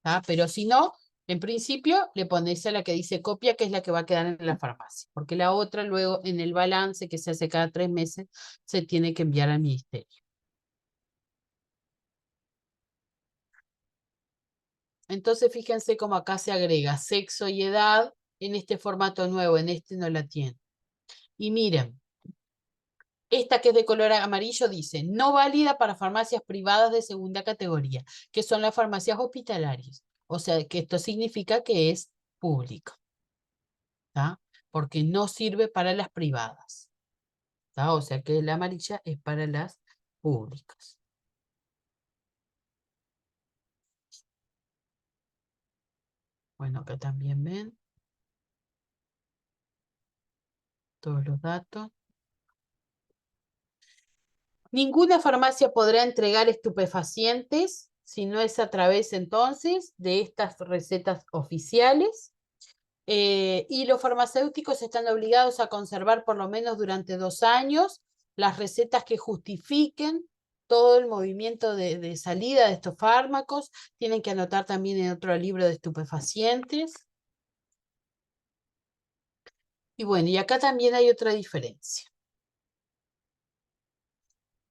¿tá? Pero si no, en principio le pones a la que dice copia, que es la que va a quedar en la farmacia, porque la otra luego en el balance que se hace cada 3 meses se tiene que enviar al ministerio. Entonces fíjense cómo acá se agrega sexo y edad en este formato nuevo, en este no la tiene. Y miren, esta que es de color amarillo dice, no válida para farmacias privadas de segunda categoría, que son las farmacias hospitalarias. O sea, que esto significa que es público, ¿tá? Porque no sirve para las privadas, ¿tá? O sea que la amarilla es para las públicas. Bueno, acá también ven todos los datos. Ninguna farmacia podrá entregar estupefacientes si no es a través entonces de estas recetas oficiales. Y los farmacéuticos están obligados a conservar por lo menos durante 2 años las recetas que justifiquen todo el movimiento de salida de estos fármacos. Tienen que anotar también en otro libro de estupefacientes. Y bueno, y acá también hay otra diferencia.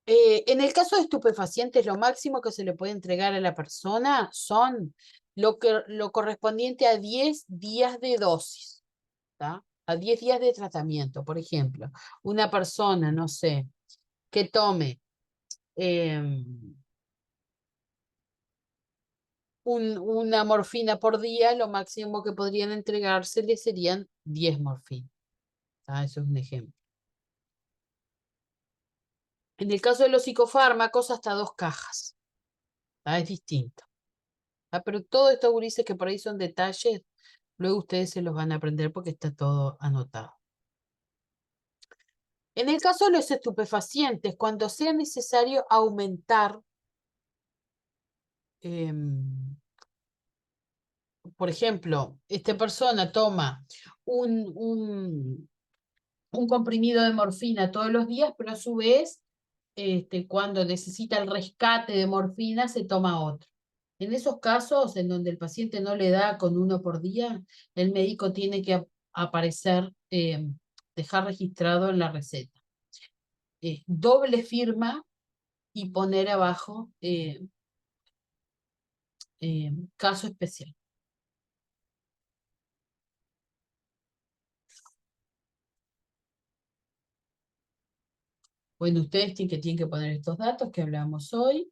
En el caso de estupefacientes, lo máximo que se le puede entregar a la persona son lo correspondiente a 10 días de dosis, ¿tá? A 10 días de tratamiento. Por ejemplo, una persona, no sé, que tome una morfina por día, lo máximo que podrían entregársele serían 10 morfinas, ¿tá? Eso es un ejemplo. En el caso de los psicofármacos, hasta 2 cajas, ¿tá? Es distinto. Pero todo esto, gurises, que por ahí son detalles, luego ustedes se los van a aprender porque está todo anotado. En el caso de los estupefacientes, cuando sea necesario aumentar, por ejemplo, esta persona toma un comprimido de morfina todos los días, pero a su vez, cuando necesita el rescate de morfina, se toma otro. En esos casos en donde el paciente no le da con 1 por día, el médico tiene que aparecer, dejar registrado en la receta. Doble firma y poner abajo caso especial. Bueno, ustedes tienen que poner estos datos que hablamos hoy.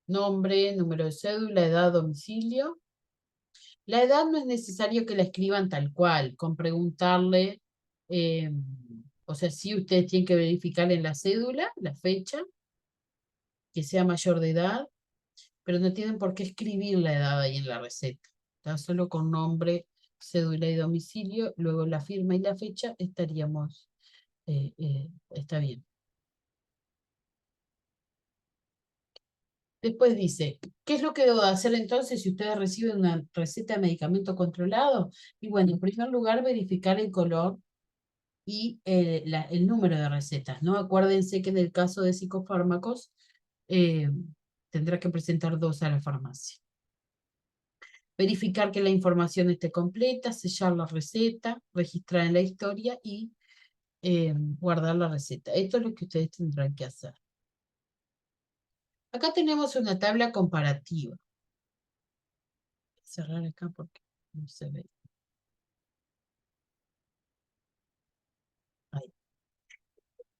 Nombre, número de cédula, edad, domicilio. La edad no es necesario que la escriban tal cual, con preguntarle, o sea, sí ustedes tienen que verificar en la cédula, la fecha, que sea mayor de edad, pero no tienen por qué escribir la edad ahí en la receta. ¿Está? Solo con nombre, cédula y domicilio, luego la firma y la fecha estaríamos, está bien. Después dice, ¿qué es lo que debo hacer entonces si ustedes reciben una receta de medicamento controlado? Y bueno, en primer lugar, verificar el color y el número de recetas, ¿no? Acuérdense que en el caso de psicofármacos tendrá que presentar 2 a la farmacia. Verificar que la información esté completa, sellar la receta, registrar en la historia y guardar la receta. Esto es lo que ustedes tendrán que hacer. Acá tenemos una tabla comparativa. Voy a cerrar acá porque no se ve. Ahí.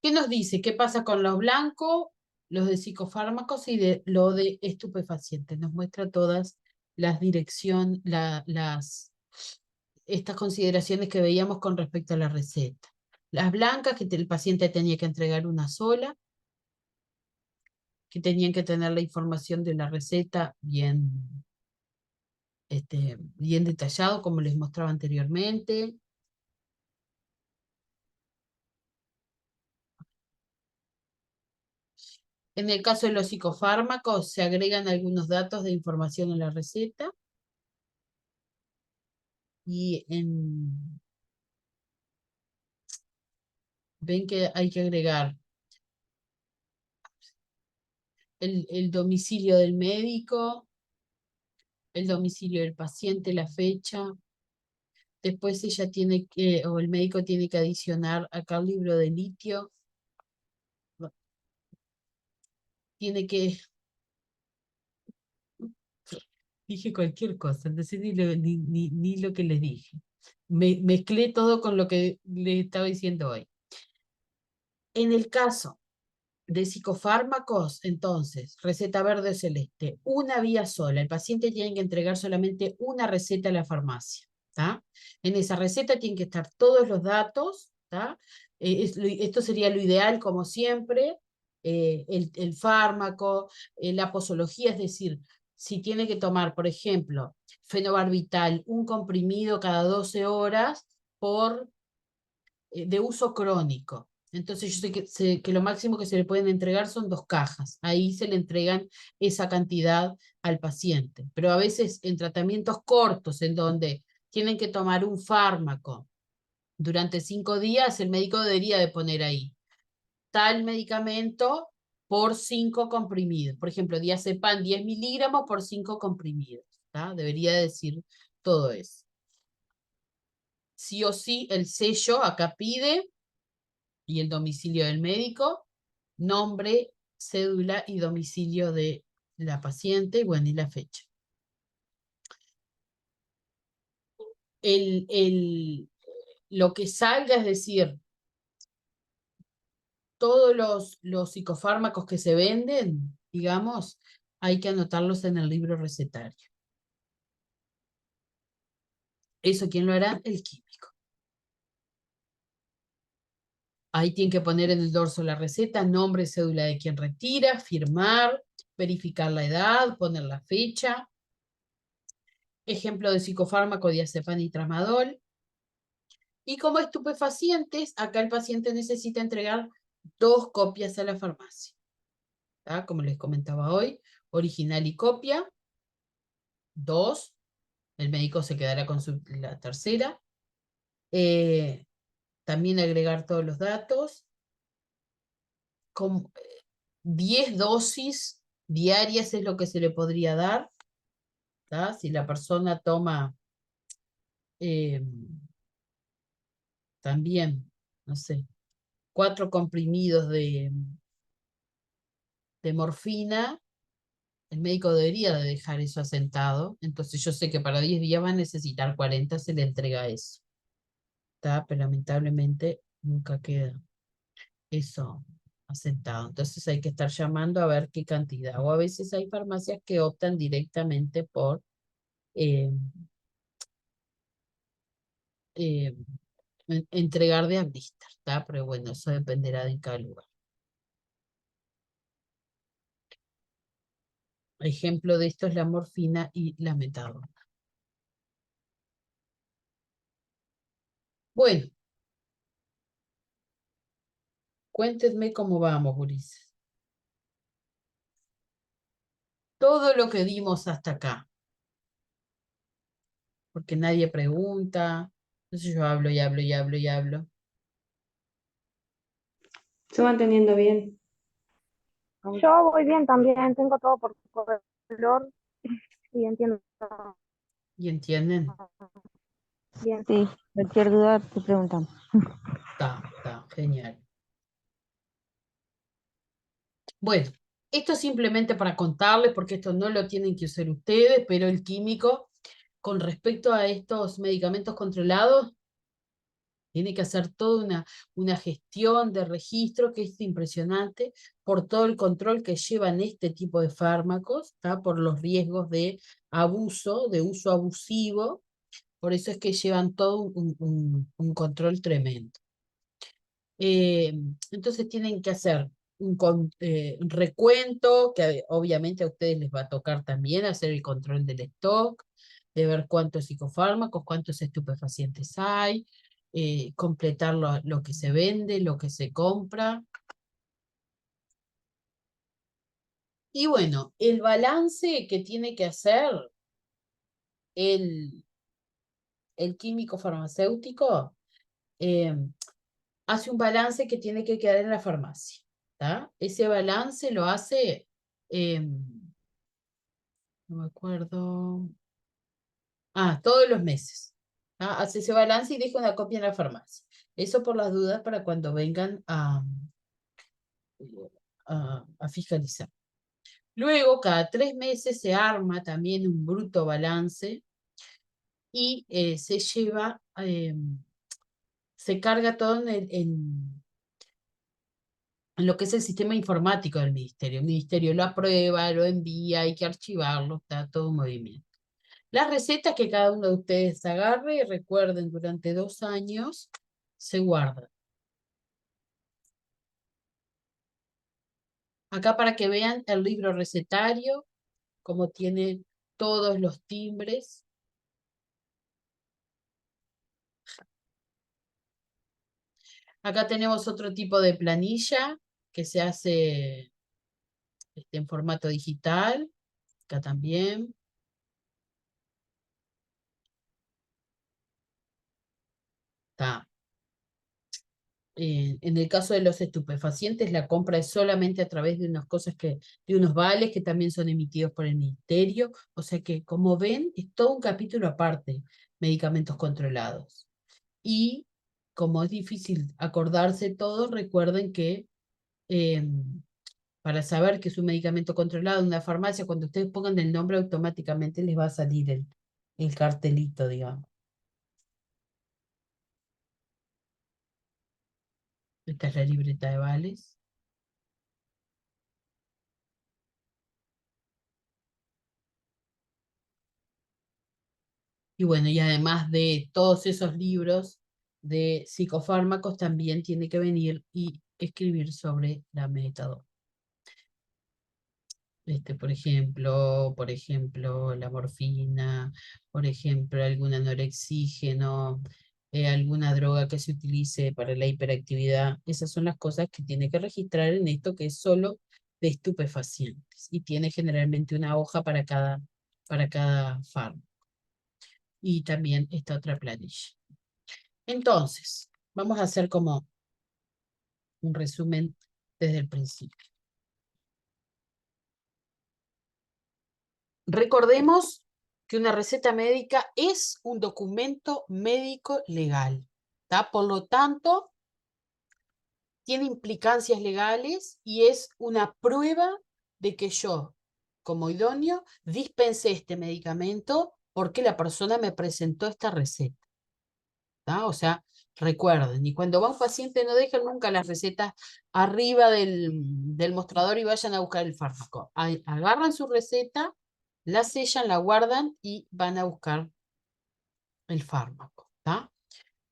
¿Qué nos dice? ¿Qué pasa con los blancos los de psicofármacos y de lo de estupefacientes. Nos muestra todas las estas consideraciones que veíamos con respecto a la receta. Las blancas, que el paciente tenía que entregar una sola, que tenían que tener la información de la receta bien detallado, como les mostraba anteriormente. En el caso de los psicofármacos, se agregan algunos datos de información en la receta. Y ven que hay que agregar el domicilio del médico, el domicilio del paciente, la fecha. Después ella tiene que, o el médico tiene que adicionar acá el libro de litio. Tiene que... Dije cualquier cosa, entonces ni lo que les dije. Mezclé todo con lo que les estaba diciendo hoy. En el caso de psicofármacos, entonces, receta verde o celeste, una vía sola. El paciente tiene que entregar solamente una receta a la farmacia. ¿Tá? En esa receta tienen que estar todos los datos. ¿Tá? Esto sería lo ideal, como siempre. El fármaco, la posología, es decir, si tiene que tomar, por ejemplo, fenobarbital, un comprimido cada 12 horas de uso crónico. Entonces yo sé que lo máximo que se le pueden entregar son 2 cajas. Ahí se le entregan esa cantidad al paciente. Pero a veces en tratamientos cortos, en donde tienen que tomar un fármaco durante 5 días, el médico debería de poner ahí tal medicamento por 5 comprimidos. Por ejemplo, diazepam 10 miligramos por 5 comprimidos. ¿Tá? Debería decir todo eso. Sí o sí, el sello acá pide, y el domicilio del médico, nombre, cédula y domicilio de la paciente, bueno, y la fecha. Lo que salga, es decir, todos los psicofármacos que se venden, digamos, hay que anotarlos en el libro recetario. ¿Eso quién lo hará? El químico. Ahí tienen que poner en el dorso la receta, nombre, cédula de quien retira, firmar, verificar la edad, poner la fecha. Ejemplo de psicofármaco, diazepam y tramadol. Y como estupefacientes, acá el paciente necesita entregar 2 copias a la farmacia. ¿Tá? Como les comentaba hoy, original y copia. 2. El médico se quedará con la tercera. También agregar todos los datos. Con 10 dosis diarias es lo que se le podría dar. ¿Tá? Si la persona toma también, no sé, 4 comprimidos de morfina, el médico debería de dejar eso asentado. Entonces yo sé que para 10 días va a necesitar 40, se le entrega eso. ¿Tá? Pero lamentablemente nunca queda eso asentado. Entonces hay que estar llamando a ver qué cantidad. O a veces hay farmacias que optan directamente por entregar de blister, ¿tá? Pero bueno, eso dependerá de cada lugar. Ejemplo de esto es la morfina y la metadona. Bueno, cuéntenme cómo vamos, gurises. Todo lo que dimos hasta acá. Porque nadie pregunta. Entonces yo hablo y hablo y hablo y hablo. Se va entendiendo bien. Yo voy bien también, tengo todo por color y entiendo ¿Y entienden? bien. Sí, cualquier duda te preguntamos. Está, genial. Bueno, esto es simplemente para contarles, porque esto no lo tienen que usar ustedes, pero el químico, con respecto a estos medicamentos controlados, Tiene que hacer toda una gestión de registro que es impresionante por todo el control que llevan este tipo de fármacos, ¿tá? Por los riesgos de abuso, de uso abusivo. Por eso es que llevan todo un control tremendo. Entonces tienen que hacer un recuento, que obviamente a ustedes les va a tocar también hacer el control del stock, de ver cuántos psicofármacos, cuántos estupefacientes hay, completar lo que se vende, lo que se compra. Y bueno, el balance que tiene que hacer el, el químico farmacéutico, hace un balance que tiene que quedar en la farmacia. ¿Tá? Ese balance lo hace, no me acuerdo, todos los meses. ¿Tá? Hace ese balance y deja una copia en la farmacia. Eso por las dudas para cuando vengan a fiscalizar. Luego, cada 3 meses se arma también un bruto balance y se lleva, se carga todo en lo que es el sistema informático del ministerio. El ministerio lo aprueba, lo envía, hay que archivarlo, está todo un movimiento. Las recetas que cada uno de ustedes agarre y recuerden durante 2 años, se guardan. Acá para que vean el libro recetario, como tiene todos los timbres. Acá tenemos otro tipo de planilla que se hace en formato digital. Acá también. Está. En el caso de los estupefacientes, la compra es solamente a través de de unos vales que también son emitidos por el ministerio. O sea que, como ven, es todo un capítulo aparte, medicamentos controlados. Y como es difícil acordarse todo, recuerden que para saber que es un medicamento controlado en una farmacia, cuando ustedes pongan el nombre, automáticamente les va a salir el cartelito, digamos. Esta es la libreta de vales. Y bueno, y además de todos esos libros de psicofármacos, también tiene que venir y escribir sobre la metadona. Por ejemplo, la morfina, por ejemplo, algún anorexígeno, alguna droga que se utilice para la hiperactividad. Esas son las cosas que tiene que registrar en esto que es solo de estupefacientes. Y tiene generalmente una hoja para cada fármaco. Y también esta otra planilla. Entonces, vamos a hacer como un resumen desde el principio. Recordemos que una receta médica es un documento médico legal, ¿tá? Por lo tanto, tiene implicancias legales y es una prueba de que yo, como idóneo, dispensé este medicamento porque la persona me presentó esta receta. ¿Tá? O sea, recuerden, y cuando va un paciente no dejen nunca las recetas arriba del mostrador y vayan a buscar el fármaco. Agarran su receta, la sellan, la guardan y van a buscar el fármaco. ¿Tá?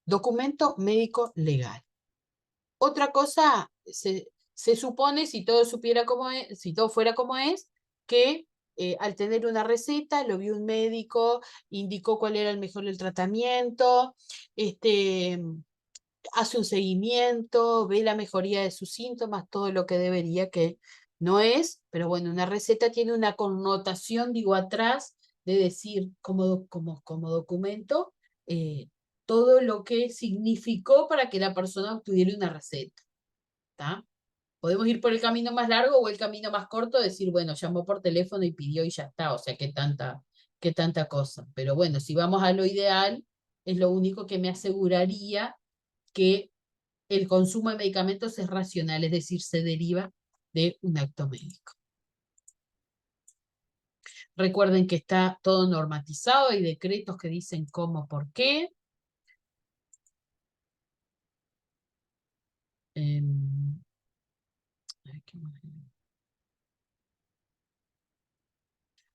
Documento médico legal. Otra cosa, se supone, si todo supiera como es, si todo fuera como es, que al tener una receta, lo vio un médico, indicó cuál era el tratamiento, hace un seguimiento, ve la mejoría de sus síntomas, todo lo que debería, que no es, pero bueno, una receta tiene una connotación, digo, atrás de decir como documento todo lo que significó para que la persona obtuviera una receta. ¿Tá? Podemos ir por el camino más largo o el camino más corto, decir, bueno, llamó por teléfono y pidió y ya está, o sea, qué tanta cosa. Pero bueno, si vamos a lo ideal, es lo único que me aseguraría que el consumo de medicamentos es racional, es decir, se deriva de un acto médico. Recuerden que está todo normatizado, hay decretos que dicen cómo, por qué. ¿Qué más?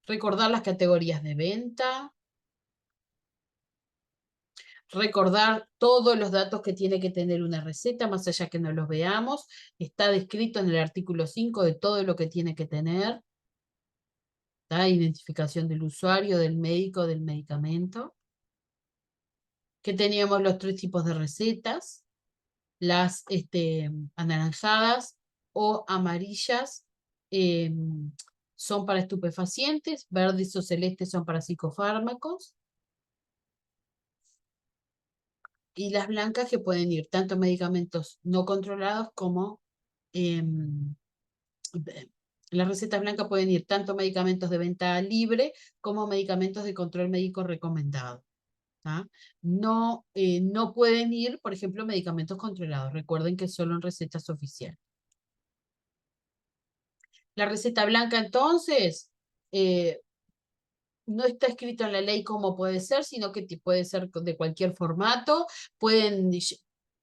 Recordar las categorías de venta. Recordar todos los datos que tiene que tener una receta, más allá que no los veamos. Está descrito en el artículo 5 de todo lo que tiene que tener. ¿Tá? Identificación del usuario, del médico, del medicamento. Que teníamos los 3 tipos de recetas. Las anaranjadas o amarillas son para estupefacientes, verdes o celestes son para psicofármacos. Y las blancas que pueden ir tanto medicamentos no controlados como las recetas blancas pueden ir tanto medicamentos de venta libre como medicamentos de control médico recomendado. ¿Tá? No, no pueden ir, por ejemplo, medicamentos controlados. Recuerden que solo en recetas oficiales. La receta blanca, entonces, no está escrito en la ley cómo puede ser, sino que puede ser de cualquier formato. Puede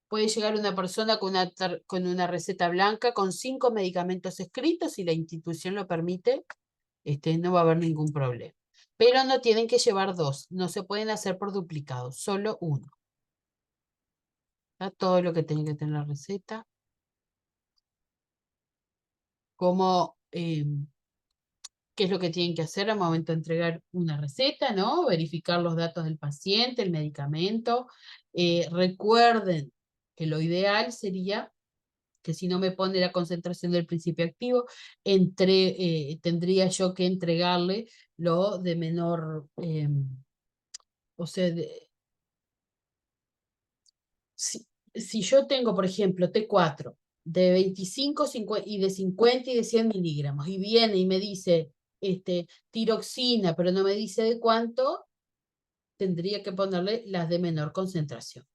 llegar una persona con una receta blanca con 5 medicamentos escritos, si la institución lo permite, no va a haber ningún problema. Pero no tienen que llevar 2, no se pueden hacer por duplicado, solo 1. Todo lo que tiene que tener la receta. Como qué es lo que tienen que hacer al momento de entregar una receta, ¿no? Verificar los datos del paciente, el medicamento. Recuerden que lo ideal sería que si no me pone la concentración del principio activo, tendría yo que entregarle lo de menor, o sea, si yo tengo, por ejemplo, T4 de 25 y de 50 y de 100 miligramos, y viene y me dice tiroxina, pero no me dice de cuánto, tendría que ponerle las de menor concentración.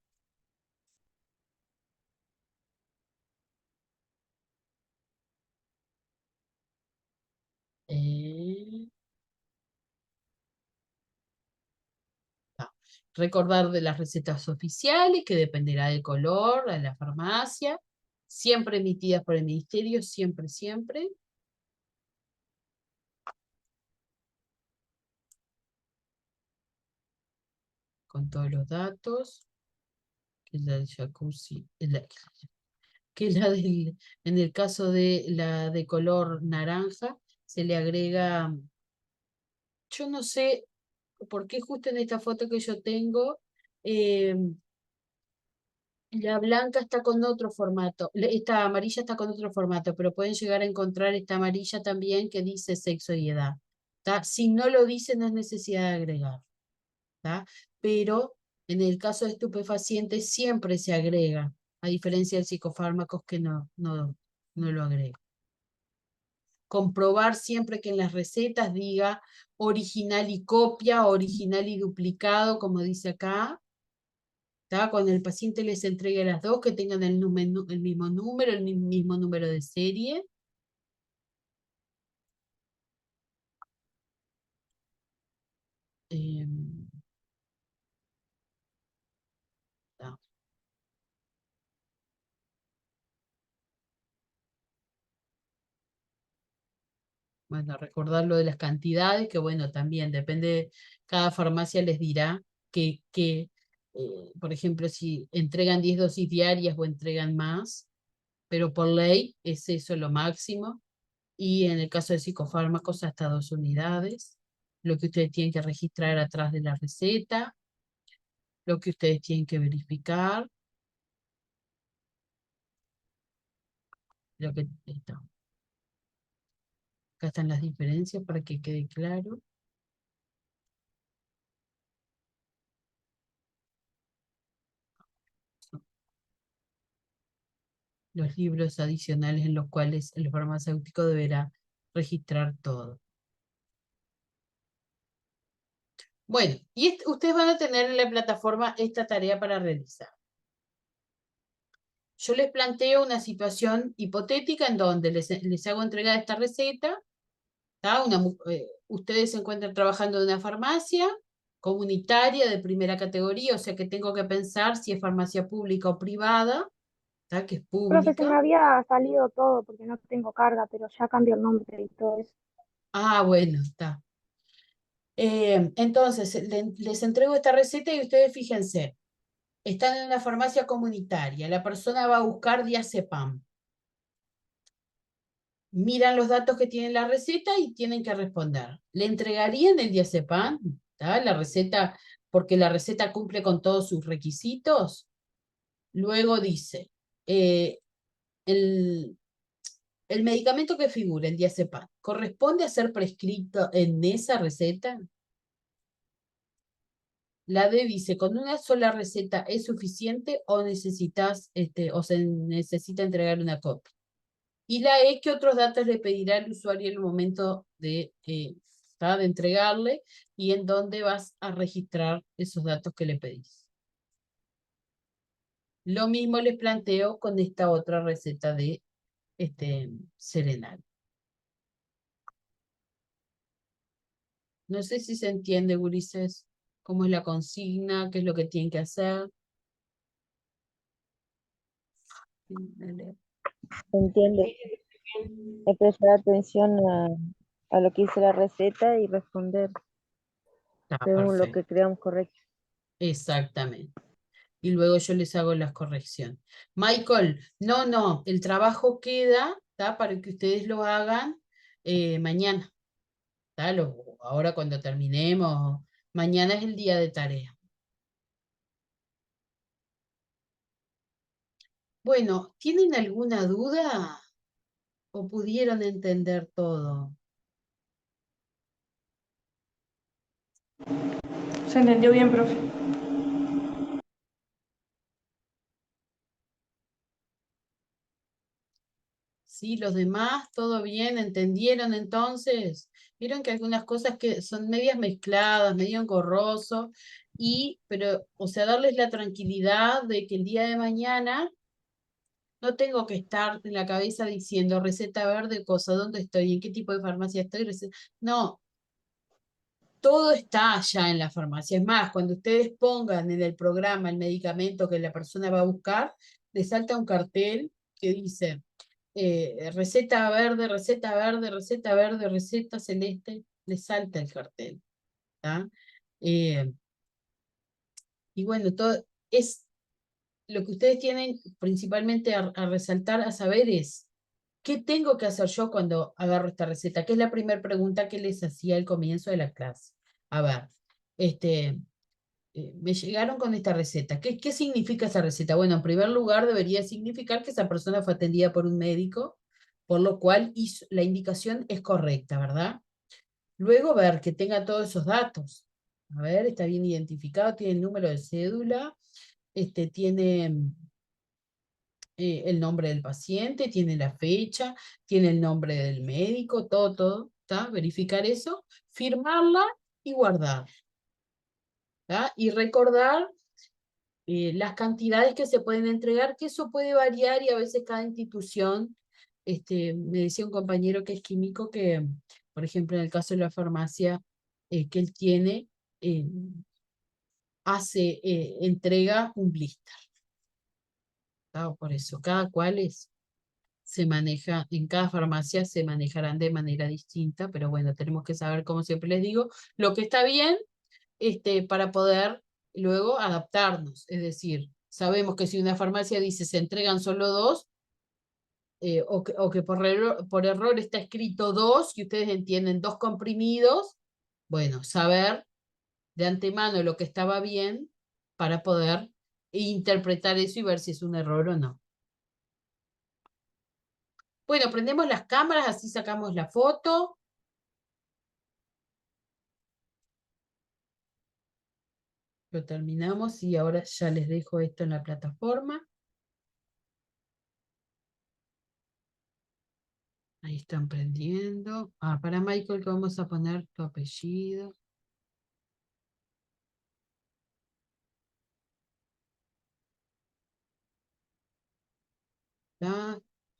Recordar de las recetas oficiales, que dependerá del color, de la farmacia, siempre emitidas por el ministerio, siempre, siempre. Con todos los datos. Que es la del jacuzzi, que es la del, en el caso de la de color naranja, se le agrega, yo no sé por qué justo en esta foto que yo tengo, la blanca está con otro formato, esta amarilla está con otro formato, pero pueden llegar a encontrar esta amarilla también que dice sexo y edad. ¿Tá? Si no lo dice, no es necesidad de agregar. ¿Tá? Pero en el caso de estupefacientes siempre se agrega, a diferencia de psicofármacos que no lo agrega. Comprobar siempre que en las recetas diga original y copia, original y duplicado, como dice acá. ¿Tá? Cuando el paciente les entregue las dos, que tengan el mismo número, el mismo número de serie. Tá. Bueno, recordar lo de las cantidades, que bueno, también depende, cada farmacia les dirá que por ejemplo, si entregan 10 dosis diarias o entregan más, pero por ley es eso lo máximo, y en el caso de psicofármacos hasta 2 unidades, lo que ustedes tienen que registrar atrás de la receta, lo que ustedes tienen que verificar, lo que está. Acá están las diferencias para que quede claro. Los libros adicionales en los cuales el farmacéutico deberá registrar todo. Bueno, y ustedes van a tener en la plataforma esta tarea para realizar. Yo les planteo una situación hipotética en donde les hago entrega de esta receta. Ustedes se encuentran trabajando en una farmacia comunitaria de primera categoría, o sea que tengo que pensar si es farmacia pública o privada. ¿está? Que es Profe, se me pública. había salido todo porque no tengo carga, pero ya cambió el nombre y todo eso. Ah, bueno, está. Entonces, les entrego esta receta y ustedes fíjense, están en una farmacia comunitaria, la persona va a buscar diazepam. Miran los datos que tiene la receta y tienen que responder. ¿Le entregarían el diazepam? ¿Tá? La receta, porque la receta cumple con todos sus requisitos. Luego dice, eh, el, el medicamento que figura, el diazepam, ¿corresponde a ser prescrito en esa receta? La D dice, ¿con una sola receta es suficiente o necesitas, o se necesita entregar una copia? Y la E, ¿qué otros datos le pedirá al usuario en el momento ¿tá? de entregarle y en dónde vas a registrar esos datos que le pedís? Lo mismo les planteo con esta otra receta de Serenal. No sé si se entiende, Ulises, cómo es la consigna, qué es lo que tienen que hacer. ¿Se entiende? Hay que prestar atención a lo que dice la receta y responder Está según lo perfecto, que creamos correcto. exactamente. Y luego yo les hago las correcciones. Michael, no, el trabajo queda, ¿tá? Para que ustedes lo hagan mañana, ¿tá? Ahora cuando terminemos, mañana es el día de tarea. Bueno, ¿tienen alguna duda o pudieron entender todo? Se entendió bien, profe. ¿Sí? ¿Los demás? ¿Todo bien? ¿Entendieron entonces? Vieron que algunas cosas que son medias mezcladas, medio engorroso, pero, o sea, darles la tranquilidad de que el día de mañana no tengo que estar en la cabeza diciendo receta verde, cosa, ¿dónde estoy? ¿En qué tipo de farmacia estoy? No, todo está allá en la farmacia. Es más, cuando ustedes pongan en el programa el medicamento que la persona va a buscar, les salta un cartel que dice receta verde, receta verde, receta verde, receta celeste, les salta el cartel. ¿Tá? Eh, y bueno, todo es lo que ustedes tienen principalmente a resaltar, a saber es, ¿qué tengo que hacer yo cuando agarro esta receta? Que es la primera pregunta que les hacía al comienzo de la clase. A ver, este, me llegaron con esta receta. ¿Qué significa esa receta? Bueno, en primer lugar debería significar que esa persona fue atendida por un médico, por lo cual la indicación es correcta, ¿verdad? Luego ver que tenga todos esos datos. A ver, está bien identificado, tiene el número de cédula, tiene el nombre del paciente, tiene la fecha, tiene el nombre del médico, todo, ¿tá? Verificar eso, firmarla y guardar, ¿tá? Y recordar las cantidades que se pueden entregar, que eso puede variar y a veces cada institución, me decía un compañero que es químico que, por ejemplo, en el caso de la farmacia que él tiene, eh, entrega un blister, ¿tá? Por eso, cada cual se maneja, en cada farmacia se manejarán de manera distinta, pero bueno, tenemos que saber, como siempre les digo, lo que está bien, para poder luego adaptarnos. Es decir, sabemos que si una farmacia dice se entregan solo dos, o que por error está escrito dos y ustedes entienden dos comprimidos, bueno, saber de antemano lo que estaba bien para poder interpretar eso y ver si es un error o no. Bueno, prendemos las cámaras, así sacamos la foto. Lo terminamos y ahora ya les dejo esto en la plataforma. Ahí están prendiendo. Ah, para Michael que vamos a poner tu apellido.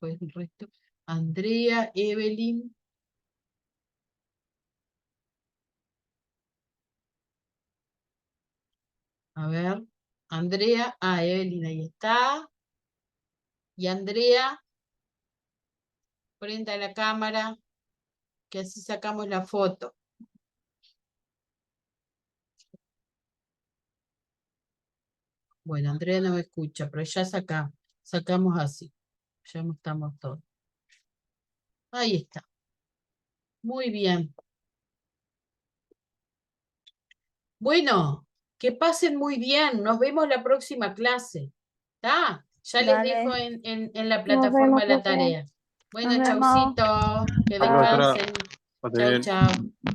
Pues el resto. Andrea, Evelyn. A ver. Andrea, Evelyn, ahí está. Y Andrea, prenda la cámara, que así sacamos la foto. Bueno, Andrea no me escucha, pero ya sacamos así. Ya mostramos todo. Ahí está. Muy bien. Bueno, que pasen muy bien. Nos vemos la próxima clase. ¿Está? Ya les dejo Dale, en la Nos plataforma vemos, la profe. tarea. Bueno, nos vemos. chaucito. Que Hasta luego, doctora. descansen. Pase Chau, bien. chau.